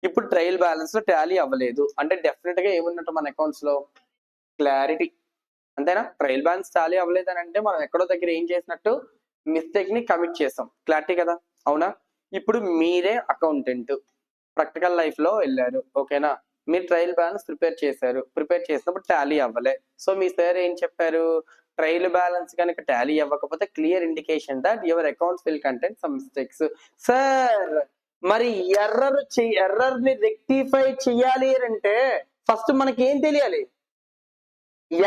ఇప్పుడు ట్రయల్ బ్యాలెన్స్ లో టాలీ అవ్వలేదు అంటే డెఫినెట్ గా ఏమున్నట్టు మన అకౌంట్స్ లో? క్లారిటీ. అంతేనా? ట్రయల్ బ్యాలెన్స్ టాలీ అవ్వలేదు అని అంటే మనం ఎక్కడో దగ్గర ఏం చేసినట్టు? మిస్టేక్ ని కమిట్ చేస్తాం. క్లారిటీ కదా? అవునా? ఇప్పుడు మీరే అకౌంటెంట్, ప్రాక్టికల్ లైఫ్ లో వెళ్ళారు. ఓకేనా? మీరు ట్రయల్ బ్యాలెన్స్ ప్రిపేర్ చేసినప్పుడు టాలీ అవ్వలే. సో మీ సార్ ఏం చెప్పారు? ట్రయల్ బ్యాలెన్స్ కనుక టాలీ అవ్వకపోతే clear indication that your accounts will contain some mistakes. Sir, మరి ఎర్రర్ ని రెక్టిఫై చేయాలి అంటే ఫస్ట్ మనకి ఏం తెలియాలి?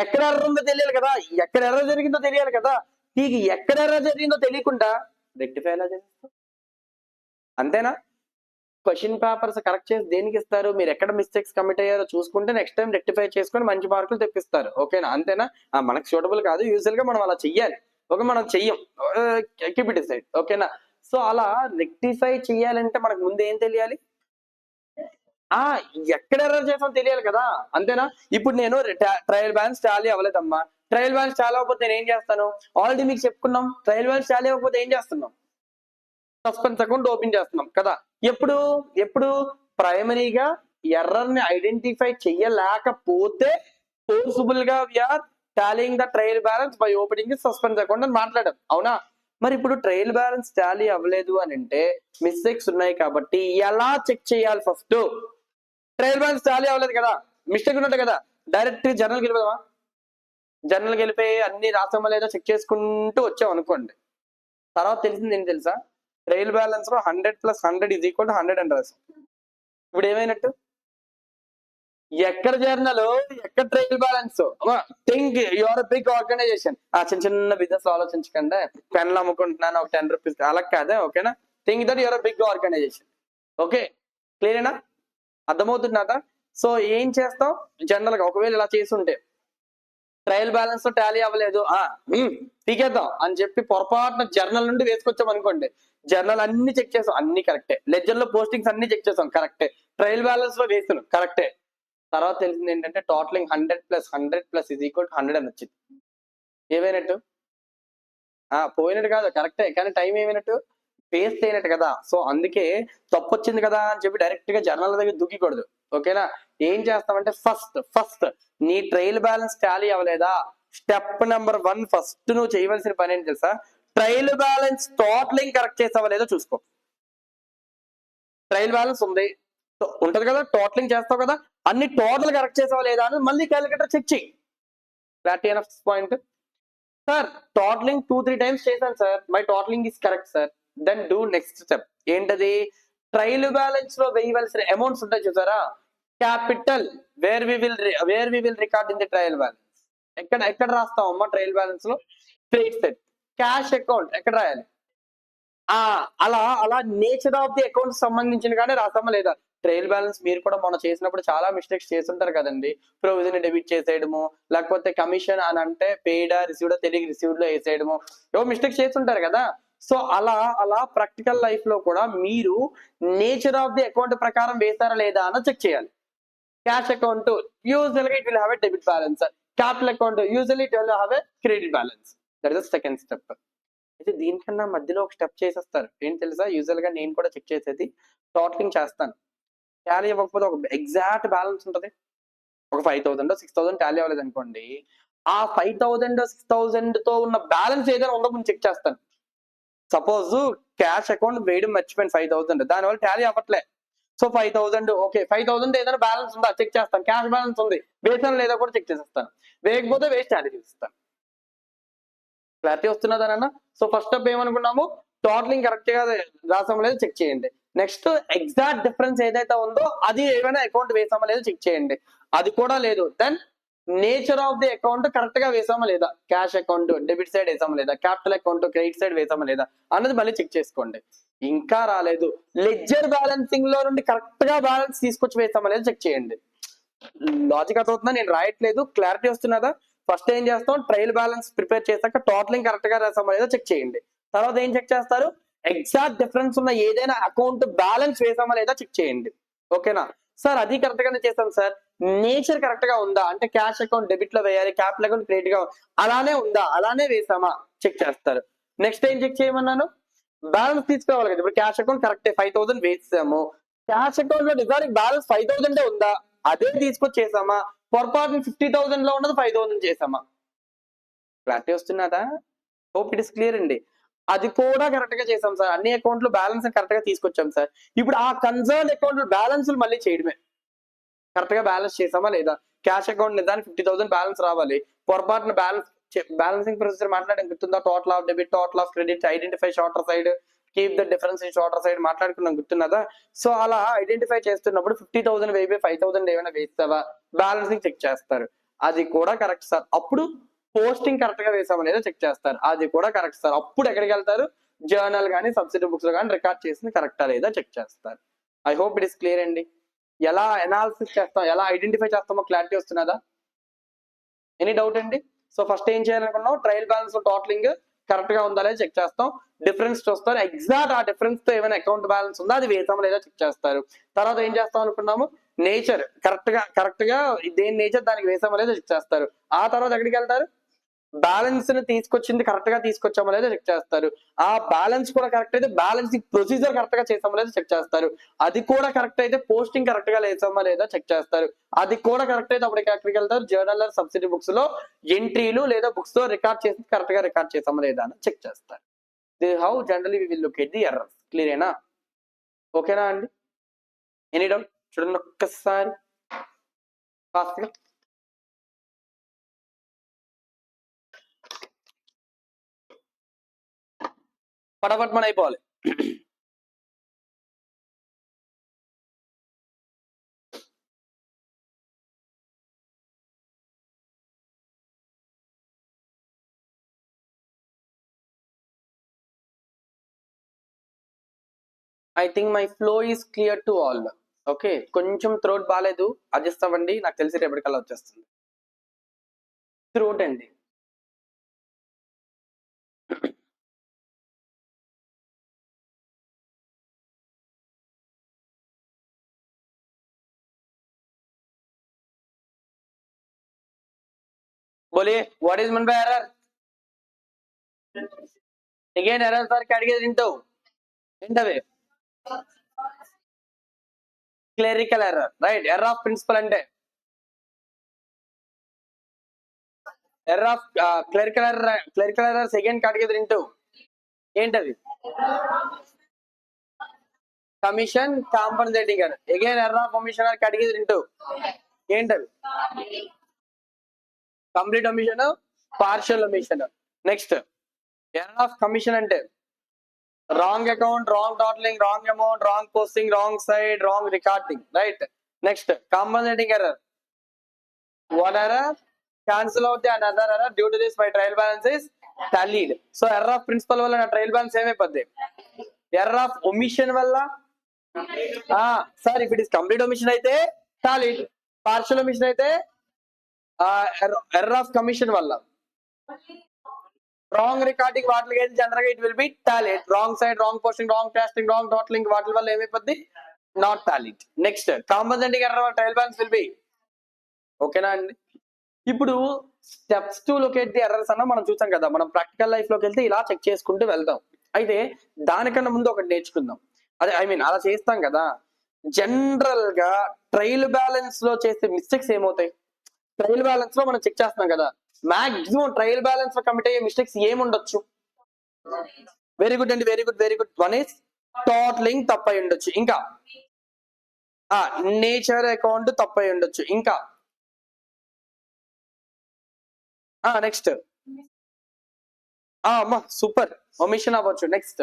ఎక్కడ ఎర్రర్ ఉందో తెలియాలి కదా, ఎక్కడ ఎర్రర్ జరిగిందో తెలియాలి కదా. నీకు ఎక్కడ ఎర్రర్ జరిగిందో తెలియకుండా రెక్టిఫై ఎలా చేస్తారు? అంతేనా? క్వశ్చన్ పేపర్స్ కరెక్ట్ చేసి దేనికి ఇస్తారు? మీరు ఎక్కడ మిస్టేక్స్ కమిట్ అయ్యారో చూసుకుంటే నెక్స్ట్ టైం రెక్టిఫై చేసుకొని మంచి మార్కులు తెప్పిస్తారు. ఓకేనా? అంతేనా? మనకు సూటబుల్ కాదు, యూజువల్ గా మనం అలా చెయ్యాలి. ఓకే, మనం చెయ్యం, కీప్ ఇట్ డిసైడ్. ఓకేనా? సో అలా రెక్టిఫై చేయాలంటే మనకు ముందు ఏం తెలియాలి? ఎక్కడ ఎర్రర్ చేసాం తెలియాలి కదా. అంతేనా? ఇప్పుడు నేను ట్రయల్ బ్యాలెన్స్ టాలీ అవ్వలేదమ్మా, ట్రయల్ బ్యాలెన్స్ చాలా అవ్వకపోతే నేను ఏం చేస్తాను? ఆల్రెడీ మీకు చెప్పుకున్నాం, ట్రయల్ బ్యాలెన్స్ చాలా అవ్వకపోతే ఏం చేస్తున్నాం? సస్పెన్స్ అకౌంట్ ఓపెన్ చేస్తున్నాం కదా. ఎప్పుడు ప్రైమరీగా ఎర్రర్ ని ఐడెంటిఫై చెయ్యలేకపోతే ఫోర్సిబుల్ గా we are tallying the trial balance by opening the suspense account అని మాట్లాడాం, అవునా? మరి ఇప్పుడు ట్రయల్ బ్యాలెన్స్ టాలీ అవ్వలేదు అని అంటే మిస్టేక్స్ ఉన్నాయి కాబట్టి ఎలా చెక్ చేయాలి? ఫస్ట్ ట్రయల్ బ్యాలెన్స్ టాలీ అవ్వలేదు కదా, మిస్టేక్ ఉన్నట్టు కదా, డైరెక్ట్ జర్నల్కి వెళ్ళిపోదామా? జర్నల్కి వెళ్ళిపోయి అన్ని రాసామా లేదా చెక్ చేసుకుంటూ వచ్చాం అనుకోండి, తర్వాత తెలిసింది ఏంటి తెలుసా? ట్రయల్ బ్యాలెన్స్ లో 100 + 100 = 100 అని రాసాం. ఇప్పుడు ఏమైనట్టు? ఎక్కడ జర్నల్, ఎక్కడ trial balance? Think you are a big organisation. చిన్న చిన్న బిజినెస్ ఆలోచించకుండా పెన్లు అమ్ముకుంటున్నాను ఒక 10 రూపీస్ అలా కాదే, ఓకేనా? Think that you are a big organization. Okay, క్లియరేనా? అర్థమవుతుందా? సో ఏం చేస్తాం జనరల్ గా, ఒకవేళ ఇలా చేస్తుంటే ట్రయల్ బ్యాలెన్స్ తో టాలీ అవ్వలేదు, తీకేద్దాం అని చెప్పి పొరపాటున జర్నల్ నుండి వేసుకొచ్చాం అనుకోండి, జర్నల్ అన్ని చెక్ చేసాం, అన్ని కరెక్టే, లెడ్జర్ లో పోస్టింగ్స్ అన్ని చెక్ చేసాం, కరెక్టే, ట్రయల్ బ్యాలెన్స్ లో వేసాను, కరెక్టే, తర్వాత తెలిసింది ఏంటంటే టోటలింగ్ 100 + 100 + 100 అని వచ్చింది. ఏమైనట్టు? పోయినట్టు కాదు, కరెక్టే, కానీ టైం ఏమైనట్టు? పేస్ట్ అయినట్టు కదా. సో అందుకే తప్పు వచ్చింది కదా అని చెప్పి డైరెక్ట్ గా జర్నల్ దగ్గర దూకికూడదు, ఓకేనా? ఏం చేస్తామంటే ఫస్ట్ నీ ట్రయల్ బ్యాలెన్స్ టాలీ అవ్వలేదా, స్టెప్ నెంబర్ 1 ఫస్ట్ నువ్వు చేయవలసిన పని ఏంటి తెలుసా? ట్రయల్ బ్యాలెన్స్ టోటలింగ్ కరెక్ట్ చేసావా లేదా చూసుకో. ట్రయల్ బ్యాలెన్స్ ఉంటది కదా, టోటలింగ్ చేస్తావు కదా, అన్ని టోటల్ కరెక్ట్ చేసావా లేదా అని మళ్ళీ క్యాలిక్యులేటర్ చెక్ చేయి. Clarity enough point? Sir totaling 2-3 times చేశాను sir, my totaling is correct sir. Then do next step. ఏంటది? ట్రయల్ బ్యాలెన్స్ లో వేయవలసిన అమౌంట్స్ ఉంటాయి చూసారా, capital where we will record in the trial balance. ఎక్కడ రాస్తాం అమ్మా ట్రయల్ బ్యాలెన్స్ లో? Credit side. క్యాష్ అకౌంట్ ఎక్కడ రాయాలి? అలా నేచర్ ఆఫ్ ది అకౌంట్ సంబంధించిన కానీ రాస్తామా లేదా? ట్రయల్ బ్యాలెన్స్ మీరు కూడా మొన్న చేసినప్పుడు చాలా మిస్టేక్స్ చేస్తుంటారు కదండి. ప్రొవిజన్ డెబిట్ చేసేయడము, లేకపోతే కమిషన్ అని అంటే పెయిడా రిసీవ్డా తెలియక రిసీవ్డ్ లో వేసేయడము, ఏవో మిస్టేక్స్ చేస్తుంటారు కదా. సో అలా ప్రాక్టికల్ లైఫ్ లో కూడా మీరు నేచర్ ఆఫ్ ది అకౌంట్ ప్రకారం వేస్తారా లేదా అని చెక్ చేయాలి. క్యాష్ అకౌంట్ యూజువల్ గా it will have a debit balance. Capital account usually it will have a credit balance. That is the second step. అయితే దీనికన్నా మధ్యలో ఒక స్టెప్ చేసేస్తారు, ఏంటి తెలుసా? యూజువల్ గా నేను కూడా చెక్ చేసేది టోటలింగ్ చేస్తాను, టాలీ అవ్వకపోతే ఒక ఎగ్జాక్ట్ బ్యాలెన్స్ ఉంటుంది, ఒక 5,000 6,000 టాలీ అవ్వలేదు అనుకోండి, ఆ 5,000 6,000 తో ఉన్న బ్యాలెన్స్ ఏదైనా ఉందో ముందు చెక్ చేస్తాను. సపోజ్ క్యాష్ అకౌంట్ వేయడం మర్చిపోయింది 5,000, దానివల్ల టాలీ అవ్వట్లే. సో 5,000 ఓకే, 5,000 ఏదైనా బ్యాలెన్స్ ఉందా చెక్ చేస్తాను, క్యాష్ బ్యాలెన్స్ ఉంది వేసాను లేదా కూడా చెక్ చేసేస్తాను, వేయకపోతే వేస్ట్ టాలీ చేస్తాను. క్లారిటీ వస్తున్నదానన్నా? సో ఫస్ట్ స్టెప్ ఏమనుకున్నాము, టోటలింగ్ కరెక్ట్ గా రాసామో లేదో చెక్ చేయండి. నెక్స్ట్ ఎగ్జాక్ట్ డిఫరెన్స్ ఏదైతే ఉందో అది ఏమైనా అకౌంట్ వేసామో లేదో చెక్ చేయండి. అది కూడా లేదు, then nature of the account correct గా వేసామా లేదా, క్యాష్ అకౌంట్ డెబిట్ సైడ్ వేసామా లేదా, క్యాపిటల్ అకౌంట్ క్రెడిట్ సైడ్ వేసామా లేదా అన్నది మళ్ళీ చెక్ చేసుకోండి. ఇంకా రాలేదు, లెడ్జర్ బ్యాలెన్సింగ్ లో నుండి కరెక్ట్ గా బ్యాలెన్స్ తీసుకొచ్చి వేసామా లేదా చెక్ చేయండి. లాజిక్ అర్థమవుతుందా? నేను రాయట్లేదు, క్లారిటీ వస్తున్నదా? ఫస్ట్ ఏం చేస్తాం, ట్రయల్ బ్యాలెన్స్ ప్రిపేర్ చేశాక టోటలింగ్ కరెక్ట్ గా రాసామా లేదా చెక్ చేయండి. తర్వాత ఏం చెక్ చేస్తారు, ఎగ్జాక్ట్ డిఫరెన్స్ ఉన్న ఏదైనా అకౌంట్ బ్యాలెన్స్ వేసామా లేదా చెక్ చేయండి. ఓకేనా సార్? అది కరెక్ట్ గానే చేస్తాం సార్. నేచర్ కరెక్ట్ గా ఉందా అంటే క్యాష్ అకౌంట్ డెబిట్ లో వేయాలి, క్యాపిటల్ అకౌంట్ క్రెడిట్ గా అలానే ఉందా, అలానే వేసామా చెక్ చేస్తారు. నెక్స్ట్ ఏం చెక్ చేయమన్నాను, బ్యాలెన్స్ తీసుకోవాలి కదా. ఇప్పుడు క్యాష్ అకౌంట్ కరెక్టే 5,000 వేసాము, క్యాష్ అకౌంట్ లో నిజానికి బ్యాలెన్స్ 5,000 ఉందా, అదే తీసుకొచ్చేసామా, పొరపాటున 50,000 లో ఉన్నది 5,000 చేసామా? క్లారిటీ వస్తున్నదా? హోప్ ఇట్ ఇస్ క్లియర్ అండి. అది కూడా కరెక్ట్ గా చేసాం సార్, అన్ని అకౌంట్లు బ్యాలెన్స్ కరెక్ట్ గా తీసుకొచ్చాం సార్. ఇప్పుడు ఆ కన్సర్న్ అకౌంట్ బ్యాలెన్స్ మళ్ళీ చేయడమే, కరెక్ట్ గా బ్యాలెన్స్ చేసామా లేదా. క్యాష్ అకౌంట్ నిజానికి 50,000 బ్యాలెన్స్ రావాలి, పొరపాటున బ్యాలెన్సింగ్ ప్రొసీజర్ మాట్లాడడం గుర్తుందా? Total of debit, total of credit, identify shorter side, keep the difference in shorter side మాట్లాడుకున్నాం, గుర్తున్నదా? సో అలా ఐడెంటిఫై చేస్తున్నప్పుడు 50,000 వేయి 5,000 ఏమైనా వేస్తావా, బ్యాలెన్సింగ్ చెక్ చేస్తారు, అది కూడా కరెక్ట్ సార్. అప్పుడు పోస్టింగ్ కరెక్ట్ గా వేసామా లేదా చెక్ చేస్తారు, అది కూడా కరెక్ట్ సార్. అప్పుడు ఎక్కడికి వెళ్తారు, జర్నల్ కానీ సబ్సిడీ బుక్స్ లో కానీ రికార్డ్ చేసింది కరెక్టా లేదా చెక్ చేస్తారు. I hope it is clear అండి. ఎలా అనాలిసిస్ చేస్తాం, ఎలా ఐడెంటిఫై చేస్తామో క్లారిటీ వస్తున్నదా? ఎనీ డౌట్ అండి? సో ఫస్ట్ ఏం చేయాలనుకున్నాం, ట్రయల్ బ్యాలెన్స్ టోటలింగ్ కరెక్ట్ గా ఉందా లేదా చెక్ చేస్తాం, డిఫరెన్స్ చూస్తారు, ఎగ్జాక్ట్ ఆ డిఫరెన్స్ తో ఏమైనా అకౌంట్ బ్యాలెన్స్ ఉందా అది వేసామా లేదా చెక్ చేస్తారు. తర్వాత ఏం చేస్తాం అనుకున్నాము, నేచర్ కరెక్ట్ గా దేని నేచర్ దానికి వేసామా లేదా చెక్ చేస్తారు. ఆ తర్వాత ఎక్కడికి వెళ్తారు, బ్యాలెన్స్ ని తీసుకొచ్చింది కరెక్ట్ గా తీసుకొచ్చామో లేదో చెక్ చేస్తారు. ఆ బ్యాలెన్స్ కూడా కరెక్ట్ అయితే బ్యాలెన్సింగ్ ప్రొసీజర్ కరెక్ట్ గా చేసామో లేదో చెక్ చేస్తారు. అది కూడా కరెక్ట్ అయితే పోస్టింగ్ కరెక్ట్ గా వేసామో లేదో చెక్ చేస్తారు. అది కూడా కరెక్ట్ అయితే అప్పుడు ఎక్కడికి వెళ్తారు, జర్నల్ సబ్సిడీ బుక్స్ లో ఎంట్రీలు లేదా బుక్స్ లో రికార్డ్ చేసి కరెక్ట్ గా రికార్డ్ చేసామో లేదా అని చెక్ చేస్తారు. How generally we will look at the errors. క్లియరేనా? ఓకేనా అండి? Any doubt? చూడండి ఒక్కసారి ఫాస్ట్ గా. ఫటాఫట్ మన అయిపోవాలి. I think my flow is clear to all. Okay, కొంచెం థ్రోట్ బాగాలేదు, అడ్జస్ట్ అవ్వండి. నాకు తెలిసి రేపటికల్లా వచ్చేస్తుంది. థ్రోట్ అండి. बोलिए what is mean by error? Again error sir అడిగేది వింటావు ఏంటది? Clerical error, right. Error of principal అంటే error of clerical error second అడిగేది వింటావు ఏంటది? Commission compensating error. Again error of commission అడిగేది వింటావు ఏంటది? Complete omission, partial omission. Next error of commission అంటే wrong account, wrong totalling, wrong amount, wrong posting, wrong side, wrong recording, right. Next compensating error, one error cancel out the another error, due to this my trial balance is tallied. So error of principal వల్ల నా trial balance ఏమైపోద్ది? Error of omission వల్ల sir if it is complete omission అయితే tallied, partial omission అయితే error of commission వల్ల, wrong recording వాటికి అయితే general గా it will be tallied, wrong side, wrong posting, wrong testing, wrong totalling వాటి వల్ల ఏమైపోద్ది? Not tallied. Next compensating error trial balance will be. ఓకేనా అండి? ఇప్పుడు steps to locate the errors అన్న మనం చూసాం కదా, మనం ప్రాక్టికల్ లైఫ్ లోకి వెళ్తే ఇలా చెక్ చేసుకుంటూ వెళ్దాం. అయితే దానికన్నా ముందు ఒకటి నేర్చుకుందాం. అదే ఐ మీన్ అలా చేస్తాం కదా. జనరల్ గా ట్రయల్ బ్యాలెన్స్ లో చేసే మిస్టేక్స్ ఏమవుతాయి? ట్రయల్ బ్యాలెన్స్ లో మనం చెక్ చేస్తాం కదా, మాక్సిమం ట్రయల్ బ్యాలెన్స్ లో కమిట్ అయ్యే మిస్టేక్స్ ఏముండొచ్చు? వెరీ గుడ్ అండి, very good, very good. One is totalling తప్పై ఉండొచ్చు, ఇంకా నేచర్ అకౌంట్ తప్పై ఉండొచ్చు, ఇంకా నెక్స్ట్ అమ్మా సూపర్, ఒమిషన్ అవ్వచ్చు. నెక్స్ట్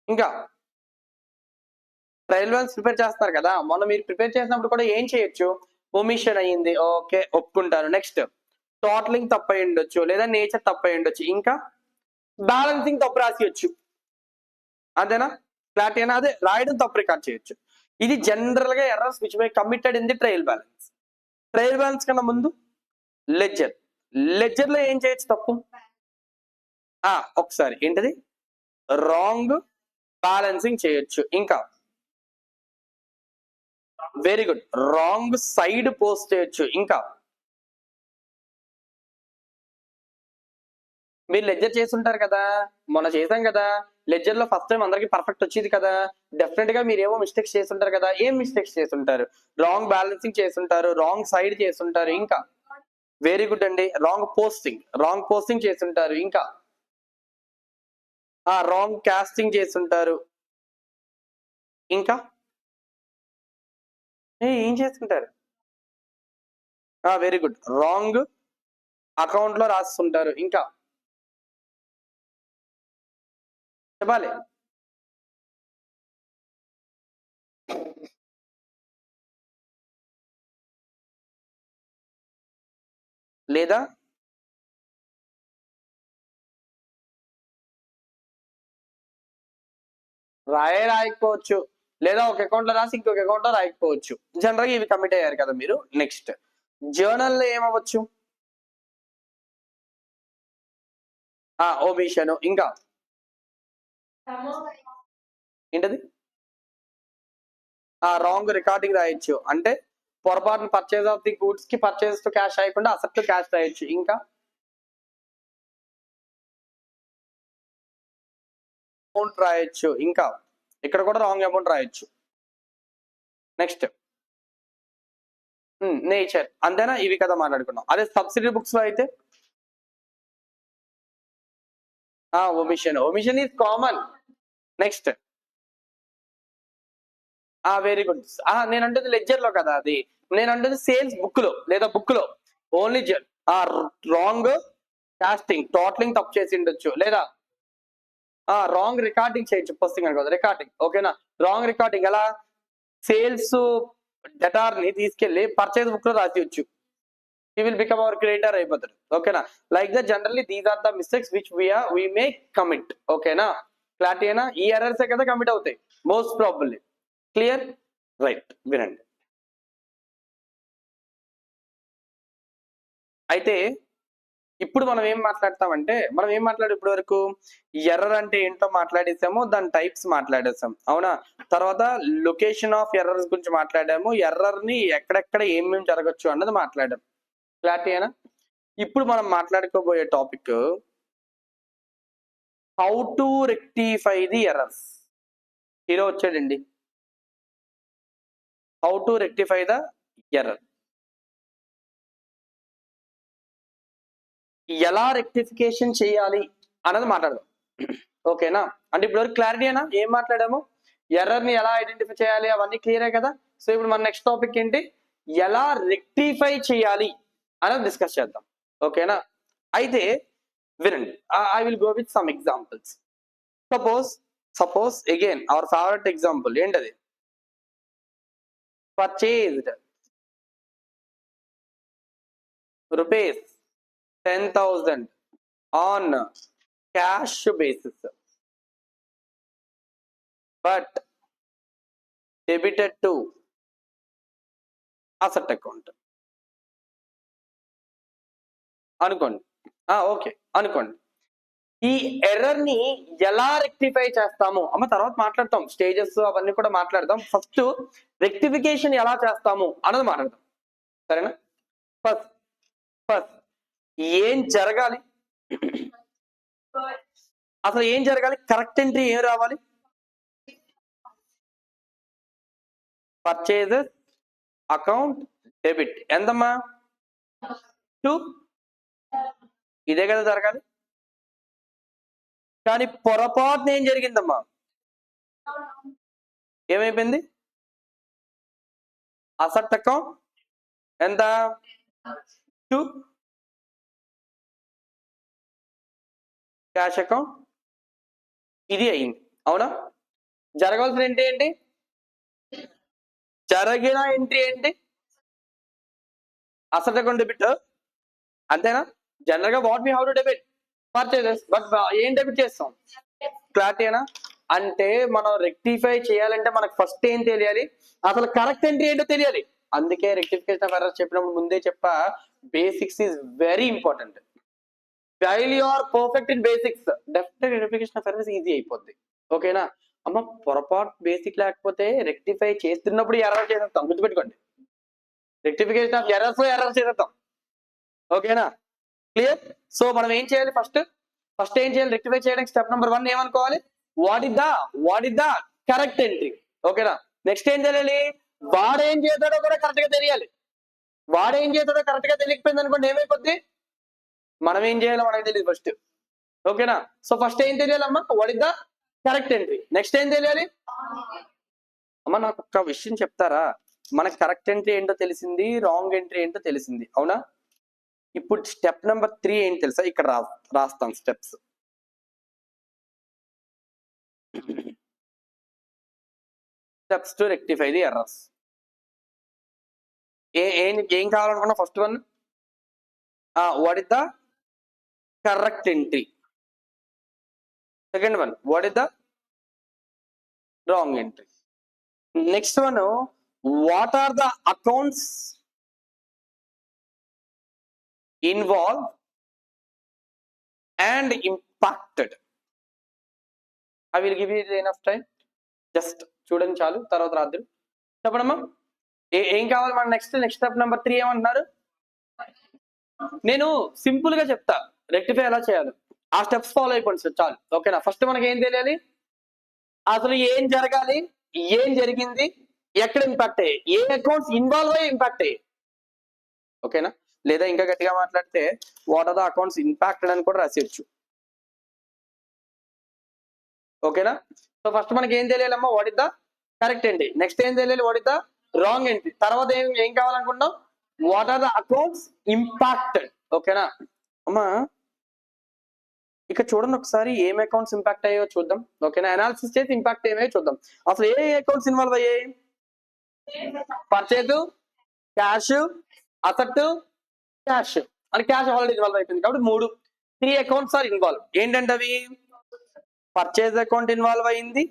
ఇంకా ట్రయల్ బ్యాలెన్స్ ప్రిపేర్ చేస్తారు కదా, మొన్న మీరు ప్రిపేర్ చేసినప్పుడు కూడా ఏం చేయొచ్చు? ఒమిషన్ అయ్యింది, ఓకే ఒప్పుకుంటారు. నెక్స్ట్ టోటలింగ్ తప్పై ఉండొచ్చు, లేదా నేచర్ తప్పై ఉండొచ్చు, ఇంకా బ్యాలెన్సింగ్ తప్పు రాసియొచ్చు. అదేనా? క్లారిటీ అయినా? అదే రాయడం తప్పు రికార్డ్ చేయొచ్చు. ఇది జనరల్ గా errors which my committed in the trial balance. Trial balance కన్నా ముందు లెడ్జర్. లెడ్జర్ లో ఏం చేయొచ్చు తప్పు? ఒకసారి ఏంటది? రాంగ్ బ్యాలెన్సింగ్ చేయొచ్చు, ఇంకా very good wrong side post చేయొచ్చు, ఇంకా మీరు లెడ్జర్ చేస్తుంటారు కదా, మొన్న చేసాం కదా లెడ్జర్ లో ఫస్ట్ టైం అందరికి పర్ఫెక్ట్ వచ్చేది కదా. డెఫినెట్ గా మీరు ఏమో మిస్టేక్స్ చేస్తుంటారు కదా. ఏం మిస్టేక్స్ చేస్తుంటారు? రాంగ్ బ్యాలెన్సింగ్ చేస్తుంటారు, రాంగ్ సైడ్ చేస్తుంటారు, ఇంకా వెరీ గుడ్ అండి రాంగ్ పోస్టింగ్ చేస్తుంటారు, ఇంకా రాంగ్ కాస్టింగ్ చేస్తుంటారు, ఇంకా ఏం చేస్తుంటారు? వెరీ గుడ్ రాంగ్ అకౌంట్ లో రాస్తుంటారు, ఇంకా చెప్పాలి. లేదా రాయకపోవచ్చు, లేదా ఒక అకౌంట్ లో రాసి ఇంకొక అకౌంట్ లో రాయకపోవచ్చు. జనరల్ గా ఇవి కమిట్ అయ్యారు కదా మీరు. నెక్స్ట్ జర్నల్ లో ఏమవచ్చు? ఓమిషన్, ఇంకా ఏంటది? రాంగ్ రికార్డింగ్ రాయొచ్చు, అంటే పొరపాటున పర్చేజ్ ఆఫ్ ది గూడ్స్ కి పర్చేజ్ టు క్యాష్ రాయకుండా అసెట్ టు క్యాష్ రాయొచ్చు. ఇంకా అమౌంట్ రాయొచ్చు. ఇంకా ఇక్కడ కూడా రాంగ్ అమౌంట్ రాయొచ్చు. నెక్స్ట్ నేచర్, అంతేనా? ఇవి కదా మాట్లాడుకున్నాం. అదే సబ్సిడీ బుక్స్ లో అయితే omission is common. Next very good. నేను అంటుంది లెడ్జర్ లో కదా, అది నేను అంటుంది సేల్స్ బుక్ లో లేదా బుక్ లో ఓన్లీ రాంగ్ కాస్టింగ్ టోటలింగ్ తప్పు చేసి ఉండొచ్చు, లేదా రాంగ్ రికార్డింగ్ చేయొచ్చు. ఫస్ట్ కదా రికార్డింగ్, ఓకేనా? రాంగ్ రికార్డింగ్ ఎలా సేల్స్ డెటార్ ని తీసుకెళ్లి పర్చేజ్ బుక్ లో రాసివచ్చు. he will become our creator అయిపోతాడు, ఓకేనా? Like the generally these are the mistakes which we may commit, ఓకేనా? క్లారిటీనా? ఈ ఎర్రర్స్ కదా కమిట్ అవుతాయి మోస్ట్ ప్రాబబ్లీ. క్లియర్? రైట్, వినండి. అయితే ఇప్పుడు మనం ఏం మాట్లాడతామంటే, ఇప్పటి వరకు ఎర్రర్ అంటే ఏంటో మాట్లాడేసాము, దాని టైప్స్ మాట్లాడేసాం, అవునా? తర్వాత లొకేషన్ ఆఫ్ ఎర్రర్స్ గురించి మాట్లాడాము, ఎర్రర్ ని ఎక్కడెక్కడ ఏమేమి జరగచ్చు అన్నది మాట్లాడాము. క్లారిటీ అయినా? ఇప్పుడు మనం మాట్లాడుకోబోయే topic how to rectify the errors. Hero వచ్చాడండి. How to rectify the error, ఎలా రెక్టిఫికేషన్ చేయాలి అన్నది మాట్లాడదాం, ఓకేనా? అంటే ఇప్పుడు క్లారిటీ అయినా ఏం మాట్లాడాము, ఎర్రర్ ని ఎలా ఐడెంటిఫై చేయాలి అవన్నీ క్లియరే కదా. సో ఇప్పుడు మన నెక్స్ట్ టాపిక్ ఏంటి, ఎలా రెక్టిఫై చేయాలి అన్నది డిస్కస్ చేద్దాం, ఓకేనా? అయితే వినండి, I will go with some examples. Suppose again our favourite example ఏంటది, purchased rupees 10,000 on cash basis but debited to asset account అనుకోండి. ఓకే అనుకోండి. ఈ ఎర్రర్ ని ఎలా రెక్టిఫై చేస్తాము అమ్మ తర్వాత మాట్లాడతాం, స్టేజెస్ అవన్నీ కూడా మాట్లాడదాం. ఫస్ట్ రెక్టిఫికేషన్ ఎలా చేస్తాము అన్నది మాట్లాడదాం, సరేనా? ఫస్ట్ ఏం జరగాలి, అసలు ఏం జరగాలి, కరెక్ట్ ఎంట్రీ ఏం రావాలి, పర్చేజెస్ అకౌంట్ డెబిట్ ఎంతమ్మా 2, ఇదే కదా జరగాలి. కానీ పొరపాటున ఏం జరిగిందమ్మా, ఏమైపోయింది, అసెట్ అకౌంట్ ఎంత 2, క్యాష్ అకౌంట్ ఇది అయింది, అవునా? జరగాల్సిన ఎంట్రీ ఏంటి, జరిగిన ఎంట్రీ ఏంటి, అసెట్ అకౌంట్ డెబిట్, అంతేనా? జనరల్ గా what we have to debit purchases, but ఏం డెబిట్ చేస్తాం, క్లారిటీనా? అంటే మనం రెక్టిఫై చేయాలంటే మనకు ఫస్ట్ ఏం తెలియాలి, అసలు కరెక్ట్ ఎంట్రీ ఏంటో తెలియాలి. అందుకే రెక్టిఫికేషన్ ఆఫ్ ఎర్రర్స్ చెప్పినప్పుడు ముందే చెప్పా, basics is very important. While you are perfect in basics, definite rectification of errors easy అయిపోద్ది, ఓకేనా? అమ్మ పొరపాటు బేసిక్ లేకపోతే రెక్టిఫై చేస్తున్నప్పుడు ఎర్రర్ చేసేస్తాం, గుర్తుపెట్టుకోండి. రెక్టిఫికేషన్ ఆఫ్ ఎర్రర్స్ చేసేస్తాం, ఓకేనా? క్లియర్? సో మనం ఏం చేయాలి, ఫస్ట్ ఏం చేయాలి, రెక్టిఫై చేయడానికి స్టెప్ నెంబర్ 1 ఏమనుకోవాలి, what is the correct entry, ఓకేనా? నెక్స్ట్ ఏం తెలియాలి, వాడేం చేస్తాడో కూడా కరెక్ట్ గా తెలియాలి. వాడేం చేస్తాడో కరెక్ట్ గా తెలియకపోయింది అనుకోండి ఏమైపోద్ది, మనం ఏం చేయాలో మనకు తెలియదు ఫస్ట్, ఓకేనా? సో ఫస్ట్ ఏం తెలియాలమ్మా, what is the correct entry. Next ఏం తెలియాలి, అమ్మ నాకు ఒక విషయం చెప్తారా, మనకు కరెక్ట్ ఎంట్రీ ఏంటో తెలిసింది, రాంగ్ ఎంట్రీ ఏంటో తెలిసింది, అవునా? ఇప్పుడు స్టెప్ నెంబర్ 3 ఏంటి తెలుసా, ఇక్కడ రాస్తాం steps. Steps to rectify the errors. ఏం కావాలనుకున్నా, first one what is the correct entry, second one what is the wrong entry, next one what are the accounts involve and impacted. I will give you enough time, just చూడండి చాలు, తర్వాత రాద్దు. చెప్పడమ్మా, ఏం కావాలి మన next step number 3 ఏమంటున్నారు? నేను simple గా చెప్తా రెక్టిఫై ఎలా చేయాలి, ఆ స్టెప్స్ ఫాలో అయిపోండి సార్ చాలు. ఓకేనా? ఫస్ట్ మనకి ఏం తెలియాలి, అసలు ఏం జరగాలి, ఏం జరిగింది, ఎక్కడ ఇంపాక్ట్ అయ్యాయి, ఏ అకౌంట్స్ ఇన్వాల్వ్ అయ్యి ఇంపాక్ట్ అయ్యాయి. ఓకేనా? లేదా ఇంకా గట్టిగా మాట్లాడితే what are the accounts impacted అని కూడా రాసేయచ్చు. ఓకేనా? సో ఫస్ట్ మనకి ఏం తెలియాలమ్మా, what is the correct entry. Next ఏం తెలియాలి, what is the wrong entry. తర్వాత ఏం కావాలనుకుంటున్నాం, what are the accounts impacted. ఓకేనా అమ్మా? ఇక చూడండి ఒకసారి ఏం అకౌంట్స్ ఇంపాక్ట్ అయ్యాయో చూద్దాం. ఓకేనా? అనాలిసిస్ చేసి ఇంపాక్ట్ ఏమయ్యో చూద్దాం. అసలు ఏ అకౌంట్స్ ఇన్వాల్వ్ అయ్యాయి? Purchase, cash, asset, cash. అని క్యాష్ ఆల్రెడీ ఇన్వాల్వ్ అయిపోయింది కాబట్టి 3 అకౌంట్స్ ఆర్ ఇన్వాల్వ్. ఏంటంటే అవి పర్చేజ్ అకౌంట్ ఇన్వాల్వ్ అయింది,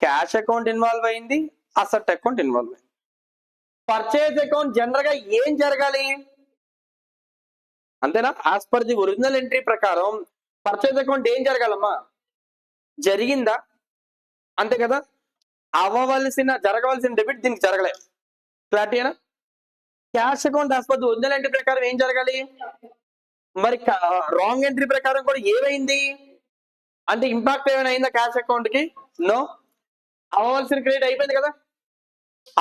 క్యాష్ అకౌంట్ ఇన్వాల్వ్ అయింది, అసెట్ అకౌంట్ ఇన్వాల్వ్ అయింది. పర్చేజ్ అకౌంట్ జనరల్ గా ఏం జరగాలి అంతేనా? As per the original entry ప్రకారం పర్చేజ్ అకౌంట్ ఏం జరగాలమ్మా, జరిగిందా? అంతే కదా? జరగవలసిన డెబిట్ దీనికి జరగలే. క్లారిటీనా? Cash account as per the original entry ప్రకారం ఏం జరగాలి, మరి రాంగ్ ఎంట్రీ ప్రకారం కూడా ఏమైంది అంటే ఇంపాక్ట్ ఏమైనా అయిందా క్యాష్ అకౌంట్ కి? నో. అవ్వవలసిన క్రెడిట్ అయిపోయింది కదా.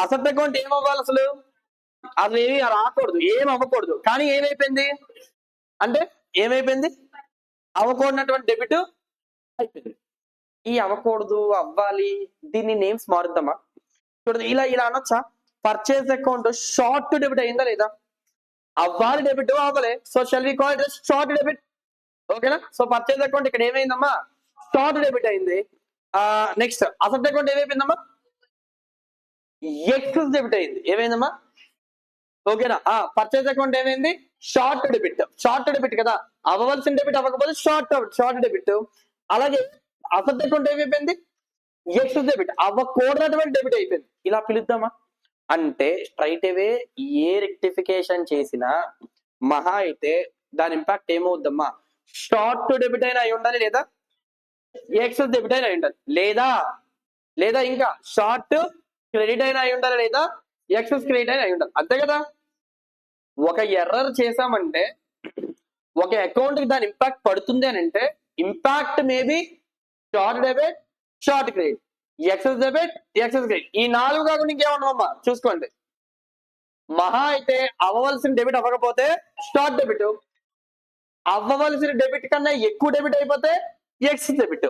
అసెట్ అకౌంట్ ఏమవ్వాలి అసలు, అది ఏమి రాకూడదు, ఏం అవ్వకూడదు. కానీ ఏమైపోయింది అంటే ఏమైపోయింది, అవ్వకూడనటువంటి డెబిట్ అయిపోయింది. ఈ అవ్వకూడదు అవ్వాలి దీన్ని నేమ్స్ మారుద్దామా? చూడదు, ఇలా అనొచ్చా, పర్చేజ్ అకౌంట్ షార్ట్ డెబిట్ అయిందా లేదా, అవ్వాలి డెబిట్ అవ్వలే, so shall we call it short debit. ఓకేనా? సో పర్చేజ్ అకౌంట్ ఇక్కడ ఏమైందమ్మా, షార్ట్ డెబిట్ అయింది. నెక్స్ట్ అసెట్ అకౌంట్ ఏమైపోయిందమ్మా, ఎక్సెస్ డెబిట్ అయింది. ఏమైందమ్మా? ఓకేనా? పర్చేజ్ అకౌంట్ ఏమైంది, షార్ట్ డెబిట్. షార్ట్ డెబిట్ కదా, అవ్వవలసిన డెబిట్ అవ్వకపోతే షార్ట్ డెబిట్. అలాగే అసెట్ అకౌంట్ ఏమైపోయింది, ఎక్సెస్ డెబిట్, అవ్వకూడనటువంటి డెబిట్ అయిపోయింది. ఇలా పిలుద్దామా? అంటే స్ట్రైట్ అవే ఏ రెక్టిఫికేషన్ చేసినా మహా అయితే దాని ఇంపాక్ట్ ఏమవుద్దమ్మా, షార్ట్ డెబిట్ అయినా అయి ఉండాలి, లేదా ఎక్సెస్ డెబిట్ అయినా అయి ఉండాలి, లేదా ఇంకా షార్ట్ క్రెడిట్ అయినా అయి ఉండాలి, లేదా ఎక్సెస్ క్రెడిట్ అయినా అయి ఉండాలి. అంతే కదా? ఒక ఎర్రర్ చేసామంటే ఒక అకౌంట్ కి దాని ఇంపాక్ట్ పడుతుంది అని అంటే impact maybe short debit, short credit, excess debit, excess credit. ఈ 4 కాకుండా ఇంకేమన్నామమ్మా చూసుకోండి. మహా అయితే అవ్వవలసిన డెబిట్ అవ్వకపోతే షార్ట్ డెబిట్, అవ్వవలసిన డెబిట్ కన్నా ఎక్కువ డెబిట్ అయిపోతే ఎక్సెస్ డెబిట్,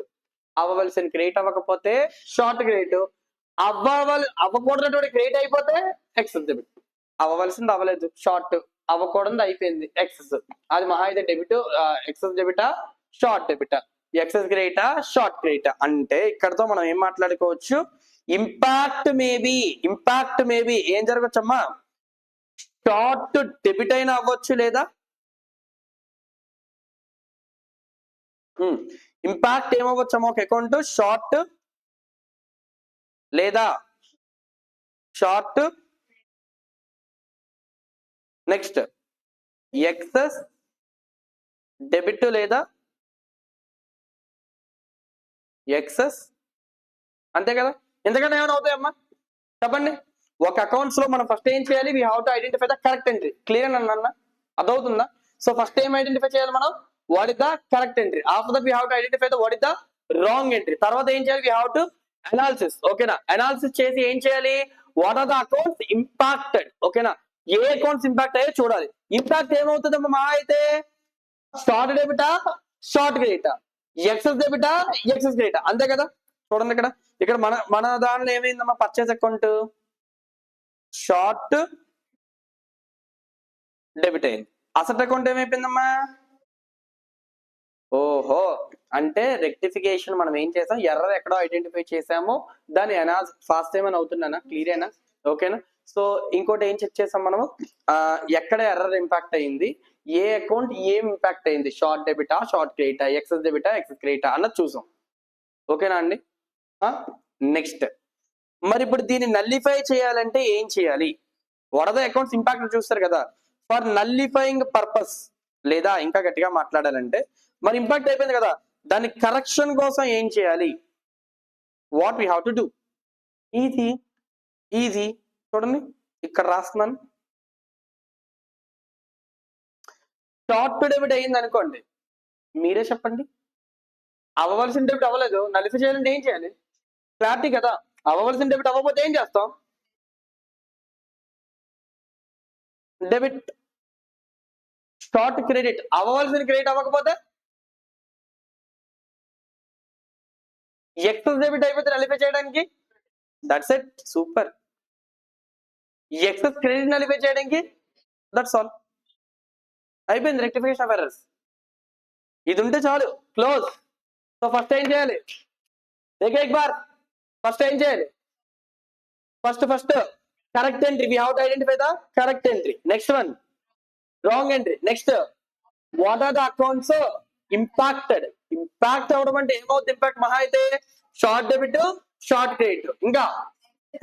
అవ్వవలసిన క్రెడిట్ అవ్వకపోతే షార్ట్ క్రెడిట్, అవ్వకూడనటువంటి క్రెడిట్ అయిపోతే ఎక్సెస్ డెబిట్. అవ్వవలసింది అవ్వలేదు షార్ట్, అవ్వకూడదు అయిపోయింది ఎక్సెస్. అది మహా అయితే డెబిట్, ఎక్సెస్ డెబిటా షార్ట్ డెబిటా, ఎక్సెస్ క్రెడిటా షార్ట్ క్రెడిటా. అంటే ఇక్కడతో మనం ఏం మాట్లాడుకోవచ్చు, ఇంపాక్ట్ మేబీ ఏం జరగచ్చమ్మా, షార్ట్ డెబిట్ అయినా అవ్వచ్చు, లేదా ఇంపాక్ట్ ఏమవ్వచ్చమ్మా ఒక అకౌంట్, షార్ట్ లేదా షార్ట్, నెక్స్ట్ ఎక్సెస్ డెబిట్ లేదా ఎక్సెస్. అంతే కదా? ఎందుకంటే ఏమైనా అవుతాయమ్మా చెప్పండి. ఒక అకౌంట్స్ లో మనం ఫస్ట్ ఏం చేయాలి, we have to identify the correct entry. Clear అన్న అదవుతుందా? సో ఫస్ట్ ఏం ఐడెంటిఫై చేయాలి మనం, what is the correct entry. After that we have to identify the what is the wrong entry. తర్వాత ఏం చేయాలి, వీ హావ్ టు అనాలిసిస్. ఓకేనా? Analysis చేసి ఏం చేయాలి, what are the accounts impacted. ఓకేనా? ఏ అకౌంట్స్ ఇంపాక్ట్ అయ్యో చూడాలి. ఇంపాక్ట్ ఏమవుతుందమ్మా మహా అయితే షార్ట్ డెబిటా, షార్ట్ క్రెడిటా, ఎక్సెస్ డెబిటా, ఎక్సెస్ క్రెడిటా. అంతే కదా? చూడండి ఇక్కడ మన దానిలో ఏమైందమ్మా, పర్చేస్ అకౌంట్ షార్ట్ డెబిట్ అయింది, అసెట్ అకౌంట్ ఏమైపోయిందమ్మా, ఓహో అంటే రెక్టిఫికేషన్ మనం ఏం చేసాం, ఎర్రర్ ఎక్కడో ఐడెంటిఫై చేసాము, దాని అనాలిసిస్ ఫాస్ట్ ఏమైనా అవుతుందన్నా, క్లియరేనా? ఓకేనా? సో ఇంకోటి ఏం చెక్ చేసాం మనము, ఎక్కడ ఎర్రర్ ఇంపాక్ట్ అయింది, ఏ అకౌంట్ ఏం ఇంపాక్ట్ అయింది, షార్ట్ డెబిటా, షార్ట్ క్రెడిటా, ఎక్సెస్ డెబిటా, ఎక్సెస్ క్రెడిటా అన్నది చూసాం. ఓకేనా అండి? నెక్స్ట్ మరి ఇప్పుడు దీన్ని నల్లిఫై చేయాలంటే ఏం చేయాలి, what are the accounts impact చూస్తారు కదా, ఫర్ నల్లిఫైయింగ్ పర్పస్, లేదా ఇంకా గట్టిగా మాట్లాడాలంటే మరి ఇంపాక్ట్ అయిపోయింది కదా, దాని కరెక్షన్ కోసం ఏం చేయాలి, what we have to do. Easy. చూడండి ఇక్కడ రాస్తున్నాను. షార్ట్ డెబిట్ అయ్యింది అనుకోండి, మీరే చెప్పండి. అవ్వవలసిన డెబిట్ అవ్వలేదు, నలిఫై చేయాలంటే ఏం చేయాలి? క్లారిటీ కదా. అవ్వవలసిన డెబిట్ అవ్వకపోతే ఏం చేస్తాం? డెబిట్. Short credit. అవ్వవలసిన క్రెడిట్ అవ్వకపోతే ఎక్సెస్ డెబిట్ అయిపోతే నలిఫై చేయడానికి. That's it, super. Excess credit nullify చేయడానికి, దట్స్ ఆల్. అయిపోయింది రెక్టిఫికేషన్ ఆఫ్ ఎర్రర్స్. ఇది ఉంటే చాలు, క్లోజ్. సో ఫస్ట్ ఏం చేయాలి? ఫస్ట్ ఏం చేయాలి? First correct entry. We have to identify the correct entry. Next one wrong entry. Next what are the accounts impacted. Impact అవడం అంటే ఏమవుతుంది? ఇంపాక్ట్ మహా అయితే షార్ట్ డెబిట్, షార్ట్ క్రెడిట్, ఇంకా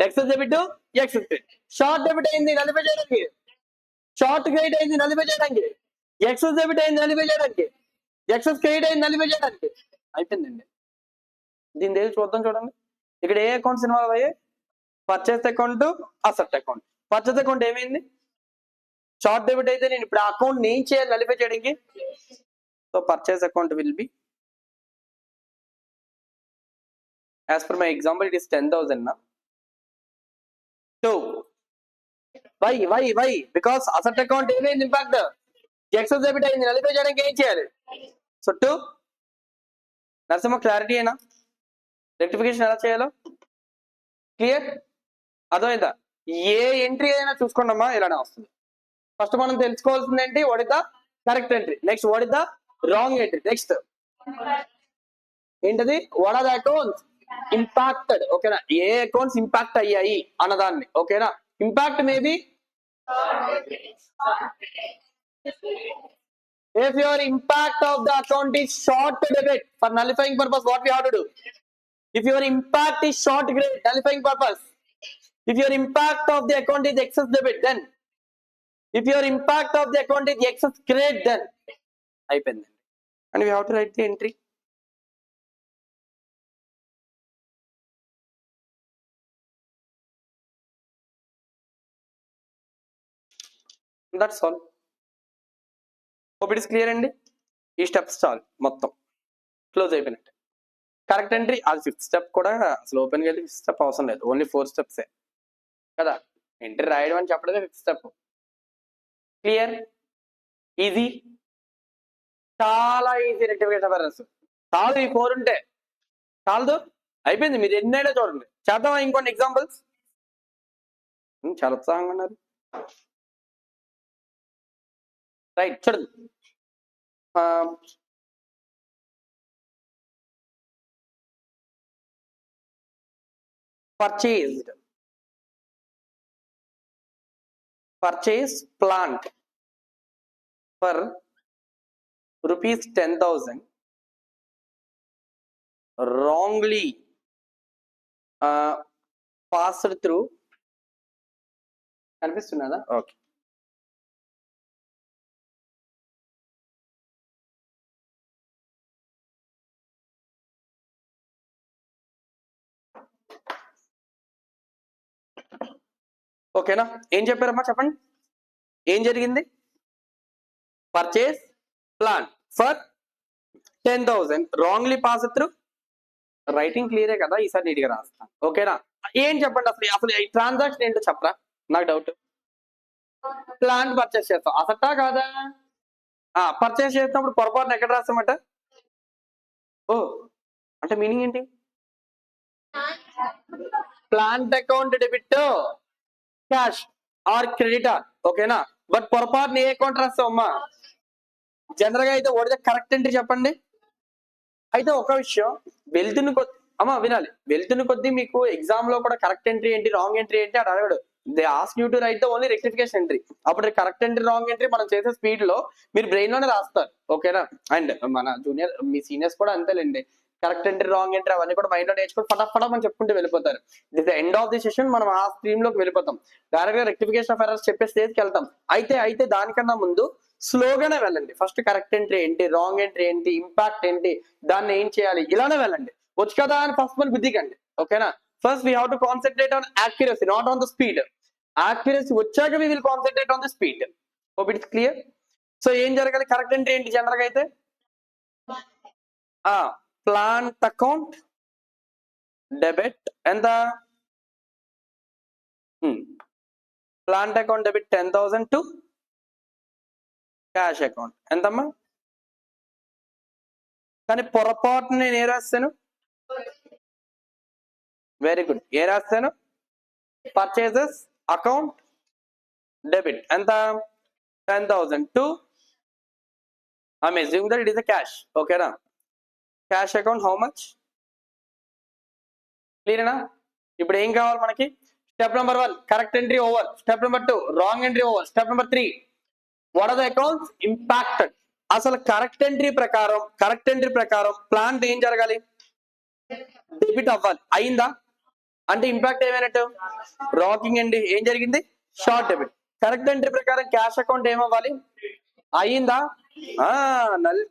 excess debit, excess credit. Short debit అయింది nullify చేయడానికి, short credit అయింది nullify చేయడానికి, ఎక్సెస్ డెబిట్ అయింది నలిఫై చేయడానికి, ఎక్సెస్ క్రెడిట్ అయింది నలిఫై చేయడానికి. అయిపోయిందండి. దీని దగ్గర చూద్దాం. చూడండి ఇక్కడ ఏ అకౌంట్స్ ఇన్వాల్వ్ అయ్యాయి? Purchase account, asset account. Purchase account ఏమైంది? షార్ట్ డెబిట్ అయితే నేను ఇప్పుడు ఆ అకౌంట్ ఏం చేయాలి నలిఫై చేయడానికి? So purchase account will be, as per my example, it is 10,000 now. So why? Because asset account ఏమైంది? ఇంపాక్ట్. ఎక్సెస్ డెబిట్ అయింది, నలిఫై చేయడానికి ఏం చేయాలి? సో 2. నరసింహ క్లారిటీ అయినా? రెక్టిఫికేషన్ ఎలా చేయాలో క్లియర్ అర్థమైందా? ఏ ఎంట్రీ అయినా చూసుకోండమ్మా ఇలానే వస్తుంది. ఫస్ట్ మనం తెలుసుకోవాల్సింది ఏంటి? What is the correct entry. Next what is the wrong entry. Next ఏంటది? What are the accounts impacted. ఓకేనా? ఏ అకౌంట్స్ ఇంపాక్ట్ అయ్యాయి అన్నదాన్ని. ఓకేనా? Impact maybe if your impact of the account is short debit, for nullifying purpose what we have to do? If your impact is short credit, nullifying purpose. If your impact of the account is excess debit, then if your impact of the account is excess credit, then అయిపోయింది. And we have to write the entry. That's all. Hope it is clear అండి. ఈ steps చాలు, మొత్తం close అయిపోయినట్టు. Correct entry అది 5th step కూడా అసలు ఓపెన్కి వెళ్ళి 5th స్టెప్ అవసరం లేదు, ఓన్లీ 4 స్టెప్సే కదా. ఎంట్రీ రాయడం అని చెప్పడమే 5th స్టెప్. క్లియర్? ఈజీ, చాలా ఈజీ. రెక్టిఫికేషన్ ఆఫ్ ఎర్రర్స్ చాలు. ఈ 4 ఉంటే చాలదు, అయిపోయింది. మీరు ఎన్నైనా చూడండి. చేద్దామా ఇంకొన్ని ఎగ్జాంపుల్స్? చాలా ఉత్సాహంగా ఉన్నారు. రైట్, చూడండి. purchase plant for rupees 10,000 wrongly passed through. కనిపిస్తున్నదా? ఓకే. ఓకేనా? ఏం చెప్పారమ్మా చెప్పండి, ఏం జరిగింది? Purchase plant for 10,000 wrongly pass through. Writing క్లియరే కదా, ఈసారి నీట్గా రాస్తాను. ఓకేనా? ఏం చెప్పండి అసలు ఈ ట్రాన్సాక్షన్ ఏంటో చెప్పరా, నాకు డౌట్. ప్లాంట్ పర్చేస్ చేస్తాం, అసట్టా కాదా? పర్చేస్ చేసినప్పుడు పొరపాటున ఎక్కడ రాస్తామట? ఓ అంటే మీనింగ్ ఏంటి? Plant account debit cash or creditor. ఓకేనా? బట్ పొరపాటున ఏ అకౌంట్ రాస్తాం అమ్మా? జనరల్ గా అయితే ఓడితే కరెక్ట్ ఎంట్రీ చెప్పండి. అయితే ఒక విషయం, వెళ్తున్న కొద్ది అమ్మా వినాలి, వెళ్తున్న కొద్ది మీకు ఎగ్జామ్ లో కూడా కరెక్ట్ ఎంట్రీ ఏంటి, రాంగ్ ఎంట్రీ ఏంటి అని అడగడు. They ask you to right the only rectification entry. అప్పుడు కరెక్ట్ ఎంట్రీ రాంగ్ ఎంట్రీ మనం చేసే స్పీడ్ లో మీరు బ్రెయిన్ లోనే రాస్తారు. ఓకేనా? అండ్ మన జూనియర్ మీ సీనియర్స్ కూడా అంతేలేండి, కరెక్ట్ ఎంట్రీ రాంగ్ ఎంట్రీ అవన్నీ కూడా మైండ్ లో నేర్చుకుని ఫటాఫటా మనం చెప్పుకుంటూ వెళ్ళిపోతారు. This the end of the session మనం ఆ స్ట్రీమ్ లోకి వెళ్ళిపోతాం, డైరెక్ట్ గా రెక్టిఫికేషన్ ఆఫ్ ఎర్రర్స్ చెప్పే స్టేజ్కి వెళ్తాం. అయితే దానికన్నా ముందు స్లోగానే వెళ్ళండి. ఫస్ట్ కరెక్ట్ ఎంట్రీ ఏంటి, రాంగ్ ఎంట్రీ ఏంటి, ఇంపాక్ట్ ఏంటి, దాన్ని ఏం చేయాలి, ఇలానే వెళ్ళండి. వచ్చు కదా అని ఫస్ట్ మన బుద్ధికండి. ఓకేనా? First we have to concentrate on accuracy, not on the speed. Accuracy వచ్చాక we will concentrate on the speed. Hope it's clear. So ఏం జరగాలి? కరెక్ట్ ఎంట్రీ ఏంటి జనరల్ గా అయితే? ప్లాంట్ అకౌంట్ డెబిట్ ఎంత? Plant account debit 10,000 to cash account ఎంతమ్మా? కానీ పొరపాటు నేను ఏ రాస్తాను? Very good. ఏ రాస్తాను? పర్చేజెస్ అకౌంట్ డెబిట్ ఎంత? 10,000 to I'm assuming that it is a cash. Okay na? Cash account how much? Clear na? ఇప్పుడు ఏం కావాలి మనకి? Step number 1 correct entry over. Step number 2 wrong entry over. Step number 3 what are the accounts impacted. అసలు correct entry ప్రకారం plant ఏం జరగాలి? Debit అవ్వాలి. అయిందా? అంటే ఇంపాక్ట్ ఏమైనట్టు? రాకింగ్ ఎంట్రీ ఏం జరిగింది? Short debit. కరెక్ట్ ఎంట్రీ ప్రకారం క్యాష్ అకౌంట్ ఏమవ్వాలి? అయిందా?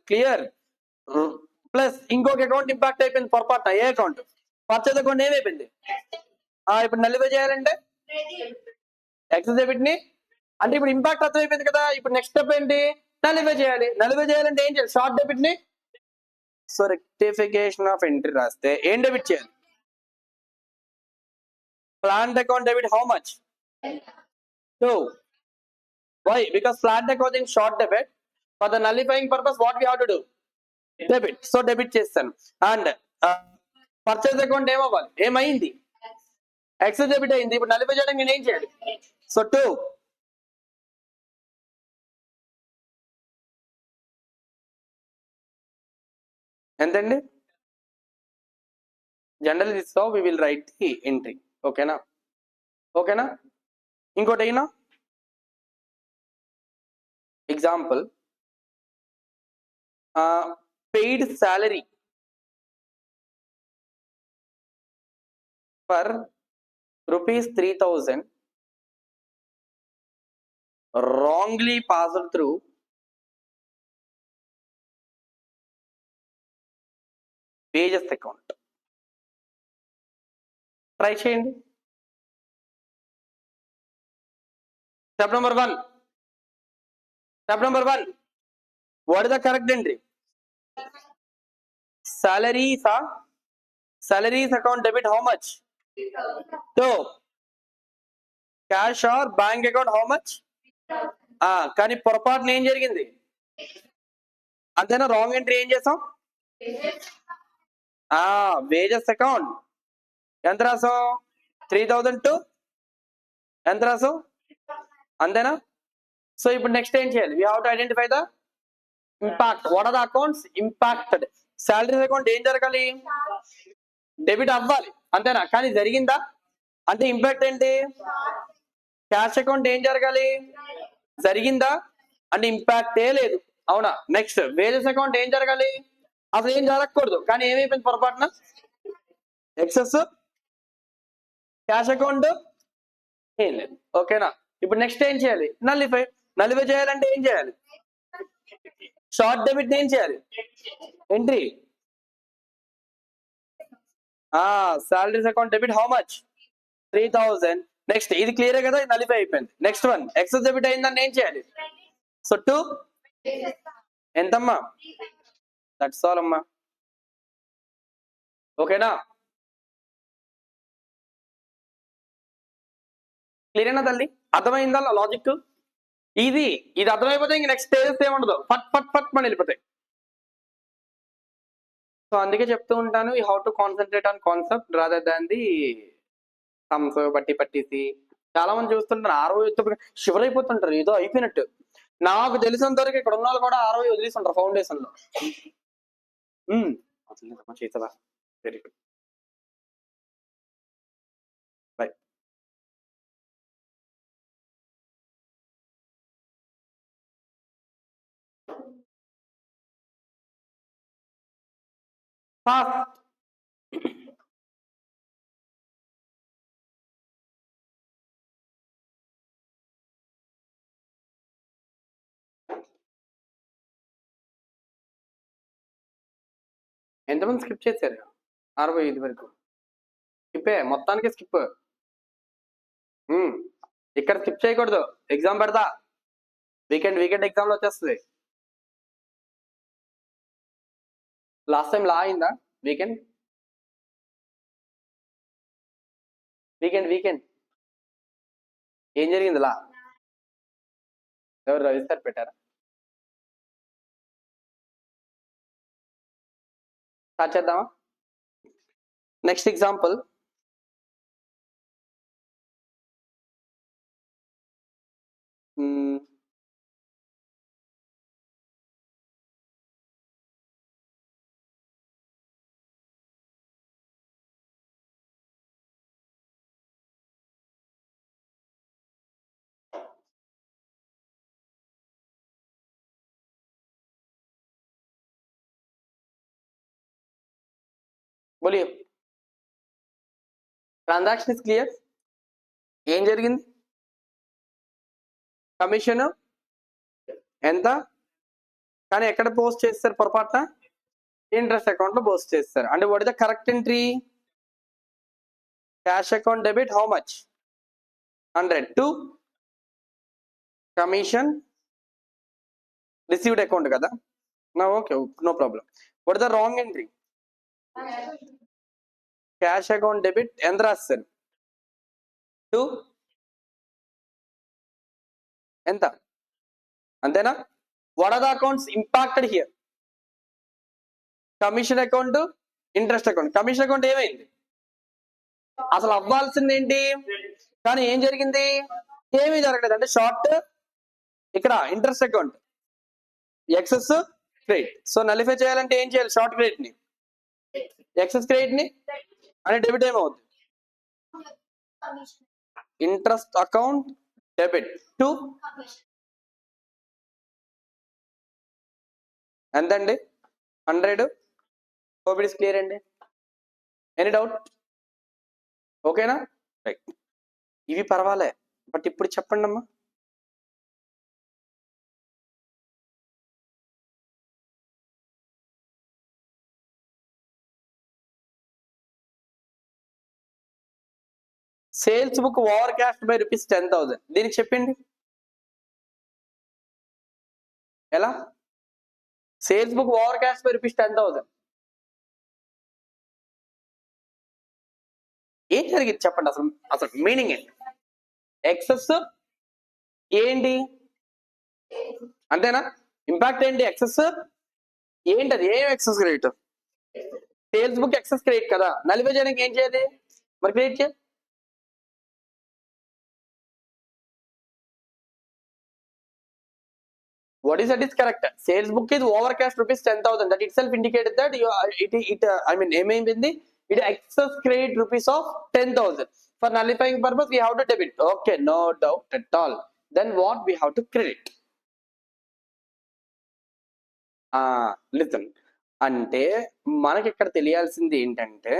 క్లియర్. ప్లస్ ఇంకొక అకౌంట్ ఇంపాక్ట్ అయిపోయింది పొరపాటున. ఏ అకౌంట్? పర్చేజ్ అకౌంట్ ఏమైపోయింది? ఇప్పుడు నల్లిఫై చేయాలంటే ఎక్సెస్ డెబిట్ ని, అంటే ఇప్పుడు ఇంపాక్ట్ అర్థమైపోయింది కదా. ఇప్పుడు నెక్స్ట్ స్టెప్ ఏంటి? నల్లిఫై చేయాలి. నల్లిఫై చేయాలంటే ఏం చేయాలి? షార్ట్ డెబిట్ ని. సో రెక్టిఫికేషన్ ఆఫ్ ఎంట్రీ రాస్తే ఏం డెబిట్ చేయాలి? Plant account debit how much? 2. Why? Because plant account is short debit. For the nullifying purpose, what we have to do? Debit. So debit చేస్తాను. And purchase account ఏమవ్వాలి? ఏమైంది? Excess debit అయింది. ఇప్పుడు nullify చేయడానికి నేను ఏం చేయాలి? సో 2. ఎంతండి? General this how we will write the entry. ఓకేనా? ఇంకోటి అయినా example, paid salary for rupees 3,000 wrongly passed through wages account. Try చేయండి. Step number 1. What is the correct entry? Salaries account debit how much? 2. Cash or bank account how much? కానీ పొరపాటున ఏం జరిగింది? అంతేనా? Wrong entry ఏం చేసాం? Wages account ఎంత రాసాం? 3,000 టు ఎంత రాసాం? అంతేనా? సో ఇప్పుడు నెక్స్ట్ ఏం చేయాలి? We have to identify the impact. What are the accounts impacted? Salaries account ఏం జరగాలి? డెబిట్ అవ్వాలి. అంతేనా? కానీ జరిగిందా? అంటే ఇంపాక్ట్ ఏంటి? క్యాష్ అకౌంట్ ఏం జరగాలి? జరిగిందా? అంటే ఇంపాక్టే లేదు. అవునా? నెక్స్ట్ వేజెస్ అకౌంట్ ఏం జరగాలి? అసలు ఏం జరగకూడదు. కానీ ఏమైపోయింది పొరపాటున? ఎక్సెస్. క్యాష్ అకౌంట్ ఏం లేదు. ఓకేనా? ఇప్పుడు నెక్స్ట్ ఏం చేయాలి? నల్లిఫై చేయాలంటే ఏం చేయాలి? షార్ట్ డెబిట్ ఏం చేయాలి? Entry. Salaries account debit how much? 3,000. Next ఇది క్లియర్ కదా? నల్లిఫై అయిపోయింది. నెక్స్ట్ వన్ ఎక్సెస్ డెబిట్ అయిందని ఏం చేయాలి? సో 2 ఎంతమ్మా? దట్స్ ఆల్ అమ్మా. ఓకేనా? క్లియరేనా తల్లి? అర్థమైందా లాజిక్? ఇది అర్థమైపోతే ఇంక నెక్స్ట్ స్టేజెస్ ఏముండదు. ఫట్ మన వెళ్ళిపోతాయి. సో అందుకే చెప్తూ ఉంటాను, you how to concentrate on concept rather than the sums పట్టేసి. చాలా మంది చూస్తుంటారు 60 షివర్ అయిపోతుంటారు ఏదో అయిపోయినట్టు. నాకు తెలిసినంత వరకు ఇక్కడ ఉన్న వాళ్ళు కూడా 60 వదిలేస్తుంటారు ఫౌండేషన్ లో. చేసా. Very good. బై. ఫాస్ట్. ఎంతమంది స్కిప్ చేశారు 65 వరకు? స్కిప్పే, మొత్తానికి స్కిప్. ఇక్కడ స్కిప్ చేయకూడదు, ఎగ్జామ్ పెడతా. వీకెండ్ ఎగ్జామ్ లో వచ్చేస్తుంది. లాస్ట్ టైం లా అయిందా? వీకెండ్ ఏం జరిగింది లా? ఎవరు రవి సార్ పెట్టారా? స్టార్ట్ చేద్దామా? Next example. బోలియే, ట్రాన్సాక్షన్ ఇస్ క్లియర్. ఏం జరిగింది? కమిషన్ ఎంత? కానీ ఎక్కడ పోస్ట్ చేస్తారు పొరపాటున? ఇంట్రెస్ట్ అకౌంట్ లో పోస్ట్ చేస్తారు. అంటే what is the correct entry? Cash account debit how much? 100 to commission received account కదా. Okay, no problem. What is the wrong entry? Cash account debit ఎంత రాస్తారు? టు ఎంత? అంతేనా? What are the accounts impacted here? Commission account, interest account. Commission account ఏమైంది? అసలు అవ్వాల్సింది ఏంటి? కానీ ఏం జరిగింది? ఏమీ జరగలేదు. అంటే షార్ట్, ఇక్కడ interest account excess credit. So nullify చేయాలంటే ఏం చేయాలి? షార్ట్ క్రెడిట్ ని, ఎక్సెస్ క్రెడిట్ ని అంటే డెబిట్ ఏమవుతుంది? ఇంట్రెస్ట్ అకౌంట్ డెబిట్ టు ఎంతండి? 100. హోప్ ఇట్ ఇస్ క్లియర్ అండి. Any doubt? ఓకేనా? రైట్. ఇవి పర్వాలే, బట్ ఇప్పుడు చెప్పండి అమ్మా. Sales book over cast by rupees 10,000. దీనికి చెప్పండి ఎలా? Sales book over cast by rupees 10,000. ఏం జరిగింది చెప్పండి అసలు? అసలు మీనింగ్ ఏంటి? ఎక్సెస్ ఏంటి? అంతేనా? ఇంపాక్ట్ ఏంటి? ఎక్సెస్ ఏంటి? అది ఏం excess credit? Sales book excess credit కదా. నలిఫై చేయడానికి ఏం చేయాలి మరి? క్రెడిట్ చేయాలి. What is that is correct. Sales book is overcast rupees 10,000. That itself indicated that it excess credit rupees of 10,000. For nullifying purpose, we have to debit. Okay, no doubt at all. Then what we have to credit? Listen. అంటే మనకి ఇక్కడ తెలియాల్సింది ఏంటంటే,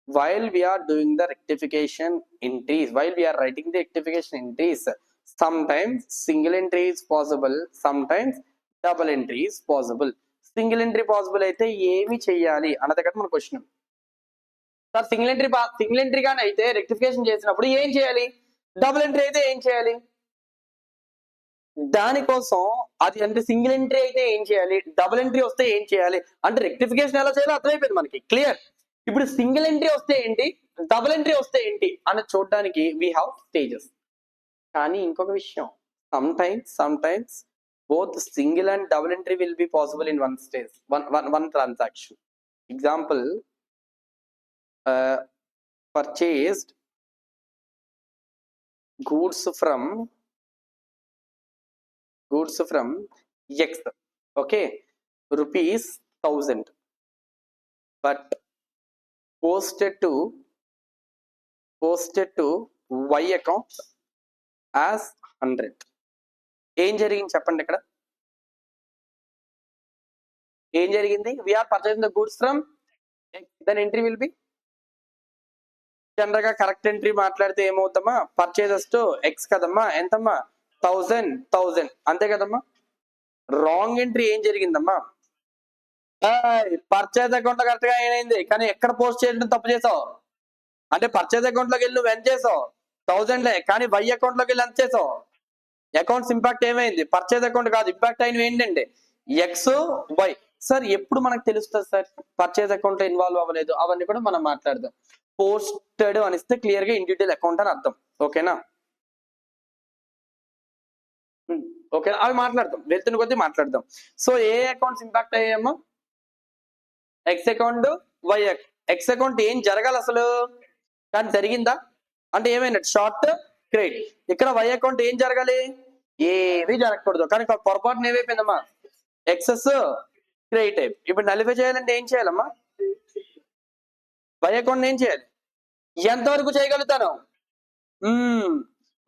while we are doing the rectification entries, while we are writing the rectification entries, sometimes single entry is possible, sometimes double entry is possible. Single entry possible అయితే ఏమి చెయ్యాలి అన్నది కదా మన క్వశ్చన్. సార్ సింగిల్ ఎంట్రీ కానీ అయితే rectification చేసినప్పుడు ఏం చేయాలి? డబుల్ ఎంట్రీ అయితే ఏం చేయాలి? దానికోసం అది అంటే సింగిల్ ఎంట్రీ అయితే ఏం చేయాలి, డబుల్ ఎంట్రీ వస్తే ఏం చేయాలి అంటే రెక్టిఫికేషన్ ఎలా చేయాలో అర్థమైపోయింది మనకి. క్లియర్. ఇప్పుడు సింగిల్ ఎంట్రీ వస్తే ఏంటి, డబుల్ ఎంట్రీ వస్తే ఏంటి అని చూడడానికి వీ హ్యావ్ స్టేజెస్. కానీ ఇంకొక విషయం, sometimes both single and double entry will be possible in one stage, one transaction. Example, purchased goods from X, okay, rupees 1,000, but posted to Y account as 100. ఏం జరిగింది చెప్పండి ఇక్కడ? ఏం జరిగింది? we are purchasing the goods from X, then entry will be general గా correct entry మాట్లాడితే ఏమవుతామా? Purchases to X కదమ్మా, ఎంతమ్మా? 1,000 అంతే కదమ్మా. రాంగ్ ఎంట్రీ ఏం జరిగిందమ్మా? పర్చేజ్ అకౌంట్ కరెక్ట్ గా ఏమైంది, కానీ ఎక్కడ పోస్ట్ చేయడం తప్పు చేసావు? అంటే పర్చేజ్ అకౌంట్ లోకి వెళ్ళి నువ్వు ఎంత చేసావు 1000 కానీ వై అకౌంట్ లోకి వెళ్ళి ఎంత చేసావు అకౌంట్స్ ఇంపాక్ట్ ఏమైంది పర్చేజ్ అకౌంట్ కాదు ఇంపాక్ట్ అయినవి ఏంటంటే ఎక్స్ వై సార్ ఎప్పుడు మనకు తెలుస్తుంది సార్ పర్చేజ్ అకౌంట్ లో ఇన్వాల్వ్ అవ్వలేదు అవన్నీ కూడా మనం మాట్లాడదాం పోస్టెడ్ అనిస్తే క్లియర్ గా ఇండివిజువల్ అకౌంట్ అని అర్థం ఓకేనా ఓకే అవి మాట్లాడదాం వెళ్తున్న కొద్దీ మాట్లాడదాం సో ఏ అకౌంట్స్ ఇంపాక్ట్ అయ్యామో X account Y X account ఏం జరగాలి అసలు కానీ జరిగిందా అంటే ఏమైనా షార్ట్ క్రెడిట్ ఇక్కడ వై అకౌంట్ ఏం జరగాలి ఏవి జరగకూడదు కానీ పొరపాటున ఏమైపోయిందమ్మా ఎక్సెస్ క్రెడిట్ అయిపోయి ఇప్పుడు నలిఫై చేయాలంటే ఏం చేయాలమ్మా వై అకౌంట్ ఏం చేయాలి ఎంతవరకు చేయగలుగుతాను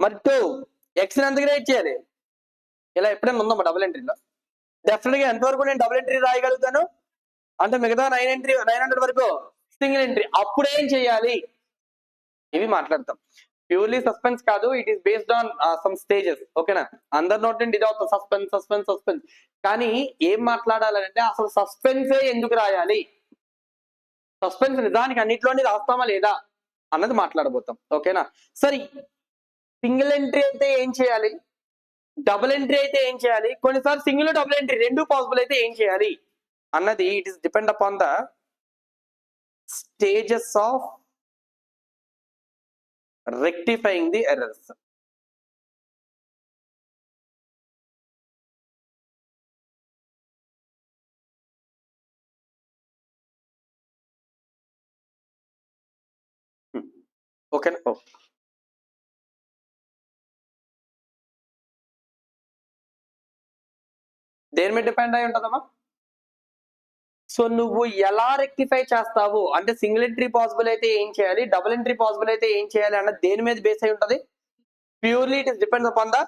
మరి 2 ఎక్స్ ఎంత క్రియేట్ చేయాలి ఇలా ఎప్పుడైనా ఉందమ్మా డబుల్ ఎంట్రీలో డెఫినెట్ గా ఎంతవరకు నేను డబుల్ ఎంట్రీ రాయగలుగుతాను అంటే మిగతా 900 వరకు సింగిల్ ఎంట్రీ అప్పుడు ఏం చేయాలి ఇవి మాట్లాడతాం ప్యూర్లీ సస్పెన్స్ కాదు it is based on some stages ఓకేనా అందరు నోట్ ఇది అవుతుంది సస్పెన్స్ సస్పెన్స్ సస్పెన్స్ కానీ ఏం మాట్లాడాలంటే అసలు సస్పెన్సే ఎందుకు రాయాలి సస్పెన్స్ నిజానికి అన్నిట్లోని రాస్తామా లేదా అన్నది మాట్లాడబోతాం ఓకేనా సరే సింగిల్ ఎంట్రీ అయితే ఏం చేయాలి డబుల్ ఎంట్రీ అయితే ఏం చేయాలి కొన్నిసార్లు సింగిల్ డబుల్ ఎంట్రీ రెండు పాసిబుల్ అయితే ఏం చేయాలి అన్నది it is depend upon the stages of rectifying the errors okay దేని మీద డిపెండ్ అయి ఉంటుందమ్మా సో నువ్వు ఎలా రెక్టిఫై చేస్తావు అంటే సింగిల్ ఎంట్రీ పాసిబుల్ అయితే ఏం చేయాలి డబుల్ ఎంట్రీ పాసిబుల్ అయితే ఏం చేయాలి అన్నది దేని మీద బేస్ అయి ఉంటది purely it is depends upon the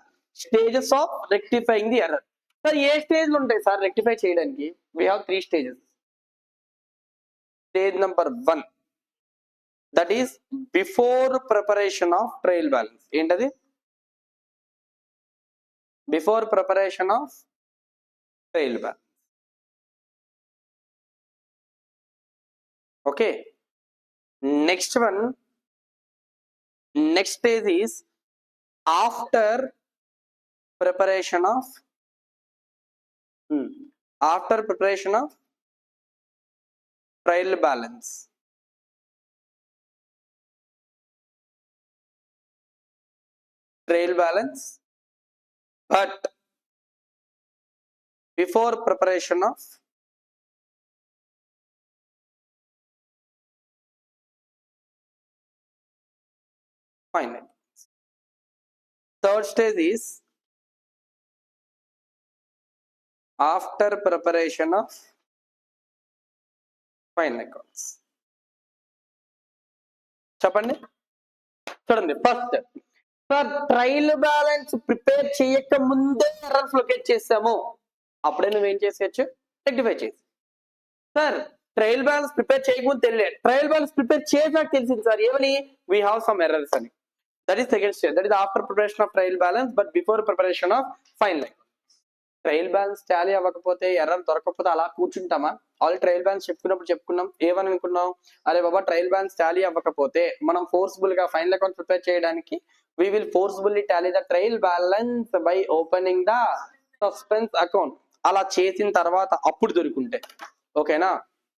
stages of rectifying the error sir ఏ స్టేజ్లు ఉంటాయి సార్ రెక్టిఫై చేయడానికి we have 3 stages stage number 1 that is before preparation of trial balance ఏంటది before preparation of trial balance okay next stage is after preparation of trial balance but before preparation of final. Third stage is after preparation of final accounts. చెప్పండి చూడండి first sir trial balance prepare చేయక ముందే errors locate చేసాము అప్పుడే నువ్వేం చేసేయచ్చు rectify చేసి sir trial balance prepare చేయకముందు తెలియదు ట్రయల్ బ్యాలెన్స్ ప్రిపేర్ చేసాక తెలిసింది సార్ ఏమని వీ హ్యావ్ సమ్ ఎర్రర్స్ అని that is second stage that is after preparation of trial balance but before preparation of final trial balance tally అవ్వకపోతే error దొరకకపోతే అలా కూర్చుంటామా all trial balance చెప్పుకున్నాం ఏమని అనుకున్నాం అరే బాబా ట్రయల్ బ్యాలెన్స్ టాలీ అవ్వకపోతే మనం ఫోర్స్ఫుల్ గా ఫైనల్ అకౌంట్ ప్రిపేర్ చేయడానికి we will forcefully tally the trial balance by opening the suspense account అలా చేసిన తర్వాత అప్పుడు దొరుకుంటే ఓకేనా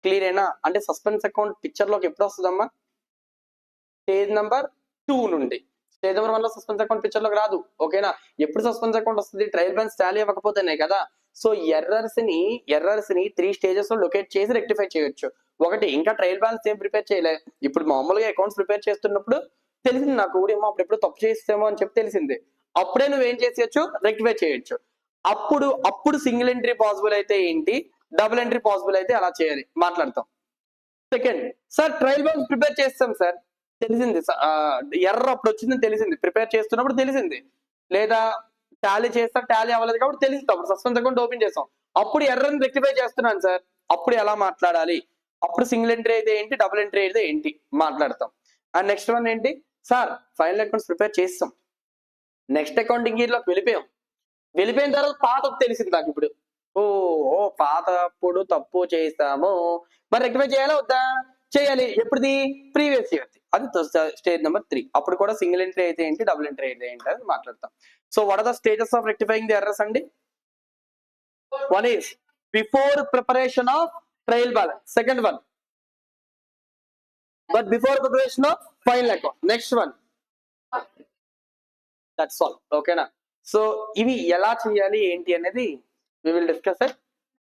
క్లియర్ ఏనా అంటే సస్పెన్స్ అకౌంట్ పిక్చర్ లోకి ఎప్పుడు వస్తుందమ్మా స్టేజ్ నెంబర్ 2 నుండి స్టేజ్ నెంబర్ 1 లో సస్పెన్స్ అకౌంట్ పిక్చర్ లోకి రాదు ఓకేనా ఎప్పుడు సస్పెన్స్ అకౌంట్ వస్తుంది ట్రయల్ బ్యాలెన్స్ టాలీ అవ్వకపోతేనే కదా సో ఎర్రర్స్ ని 3 స్టేజెస్ లో లొకేట్ చేసి రెక్టిఫై చేయొచ్చు ఒకటి ఇంకా ట్రయల్ బ్యాలెన్స్ ఏం ప్రిపేర్ చేయలే ఇప్పుడు మామూలుగా అకౌంట్స్ ప్రిపేర్ చేస్తున్నప్పుడు తెలిసింది నాకు ఊరేమో అప్పుడు తప్పు చేస్తేమో అని చెప్పి తెలిసింది అప్పుడే నువ్వేం చేసేయచ్చు రెక్టిఫై చేయొచ్చు అప్పుడు సింగిల్ ఎంట్రీ పాసిబుల్ అయితే ఏంటి డబుల్ ఎంట్రీ పాసిబుల్ అయితే అలా చేయాలి మాట్లాడతాం second sir trial balance prepare చేస్తాం సార్ తెలిసింది ఎర్ర అప్పుడు వచ్చిందని తెలిసింది ప్రిపేర్ చేస్తున్నప్పుడు తెలిసింది లేదా టాలీ చేస్తా టాలీ అవ్వలేదు కాబట్టి తెలిసింది అప్పుడు సస్పెన్స్ అకౌంట్ ఓపెన్ చేస్తాం అప్పుడు ఎర్రని రెక్టిఫై చేస్తున్నాను సార్ అప్పుడు ఎలా మాట్లాడాలి అప్పుడు సింగిల్ ఎంట్రీ అయితే ఏంటి డబుల్ ఎంట్రీ అయితే ఏంటి మాట్లాడతాం అండ్ నెక్స్ట్ వన్ ఏంటి సార్ ఫైనల్ అకౌంట్స్ ప్రిపేర్ చేస్తాం నెక్స్ట్ అకౌంటింగ్ ఇయర్ లోకి వెళ్ళిపోయిన తర్వాత పాత తెలిసింది నాకు ఇప్పుడు పాత అప్పుడు తప్పు చేస్తాము మరి రెక్టిఫై చేయాలా వద్దా చేయాలి. ఎప్పుడుది? Previous year. అది స్టేజ్ నెంబర్ 3. అప్పుడు కూడా సింగిల్ ఎంట్రీ అయితే ఏంటి, డబుల్ ఎంట్రీ అయితే ఏంటి అని మాట్లాడతాం. So what are the stages of rectifying the errors అండి? One is before preparation of trial balance. Second one, but before preparation of final account. Next one. That's all. Okay na? So ivi ela cheyali enti anedi we will discuss at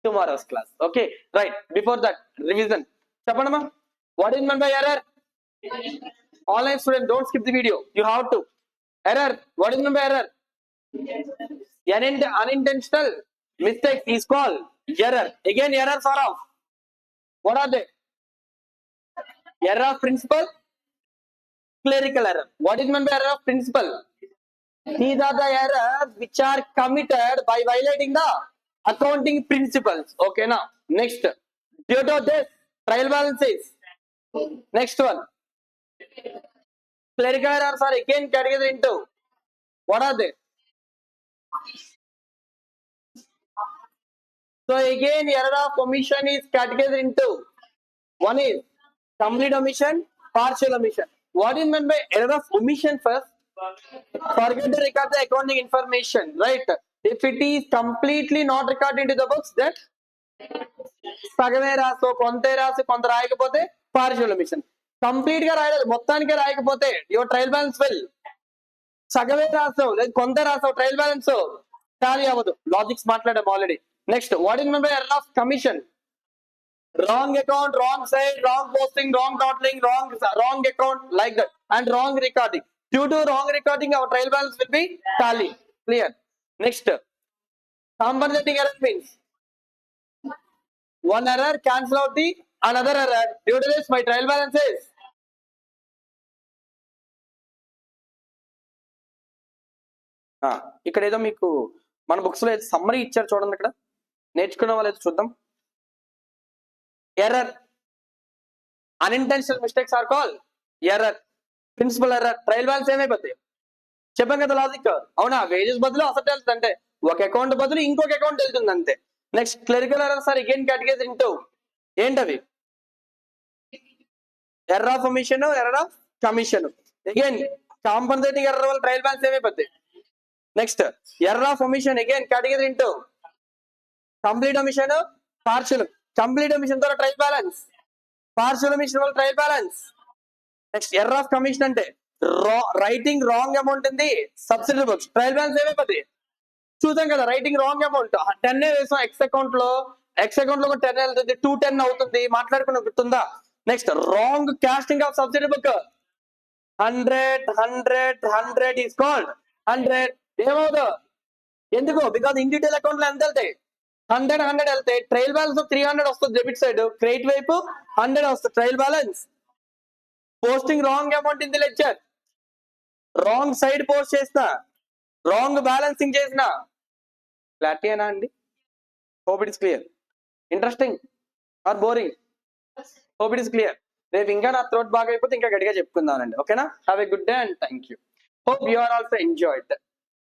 tomorrow's class. Okay, right. Before that, revision. Chapandi ma, what is meant by error? Online student, don't skip the video. You have to. Error. What is meant by error? Unintentional mistake is called error. Again, errors are of. What are they? Error of principle, clerical error. What is meant by error of principle? These are the errors which are committed by violating the accounting principles. Okay, now next, due to this, trial balances. Next one, clerical errors are again categorized into. What are they? So again, error of omission is categorized into. One is complete omission, partial omission. What is meant by error of omission first? Forget to record the accounting information, right? If it is completely not recorded into the books, then సగమే రాసో కొంతే రాసి కొంత రాయకపోతే partial omission. Complete గా రాయలేదు, మొత్తానికే రాయకపోతే your trial balance fail. సగమే రాసావు లేదు కొంత రాసావు, ట్రయల్ బ్యాలెన్స్ టాలీ అవ్వదు. లాజిక్స్ మాట్లాడాం already. Next, what is member error of commission? Wrong account, wrong side, wrong posting, wrong totaling, wrong account, like that, and wrong recording. Due to wrong recording, our trial balance will be tally. Clear? Next, compensating error means one error cancel out the another error. Due to this, my trial balance is ఇక్కడ ఏదో మీకు మన books లో summary ఇచ్చారు చూడండి. ఇక్కడ నేర్చుకున్న వాళ్ళు చూద్దాం. Error, unintentional mistakes are called error. Principal error, trial balance ఏమైపోతాయి చెప్పాం కదా లాజిక్. అవునా? వేజెస్ బదులు అసెట్ వెళ్తుంది, అంటే ఒక అకౌంట్ బదులు ఇంకొక అకౌంట్ వెళ్తుంది అంతే. Next, clerical errors are again categorised into. ఏంటవి? Error of omission, error of commission. Again compensating error వల్ల ట్రయల్ బ్యాలెన్స్ ఏమైపోతాయి. Next, error of omission again categorised into complete omission, partial. Complete omission ద్వారా trial balance, partial omission వల్ల trial balance. Next, error of commission అంటే writing wrong amount ఉంది subsidiary books, trial balance ఏమైపోతుంది చూసాం కదా. Writing wrong amount 10 వేసాం X account లో, X account లో 10 వెళ్తుంది, 210 అవుతుంది, మాట్లాడుకుని గుర్తుందా. Next, wrong casting of subsidiary book. 100 is called 100. ఏమవుతుంది? ఎందుకు? బికాస్ ఇన్ డీటెయిల్ అకౌంట్ లో ఎంత వెళ్తాయి? 100 వెళ్తాయి. ట్రయల్ బ్యాలెన్స్ 300 వస్తుంది డెబిట్ సైడ్, క్రెడిట్ వైపు 100 వస్తుంది trial balance. Posting wrong amount in the ledger, wrong side post చేసిన, రాంగ్ బ్యాలెన్సింగ్ చేసిన. క్లారిటీనా అండి? Hope it is clear. Interesting or boring? Hope it is clear. రేపు ఇంకా నా థ్రోట్ బాగా అయిపోతే ఇంకా గట్టిగా చెప్పుకుందామండి. ఓకేనా? Have a good day and thank you. Hope you are also enjoyed.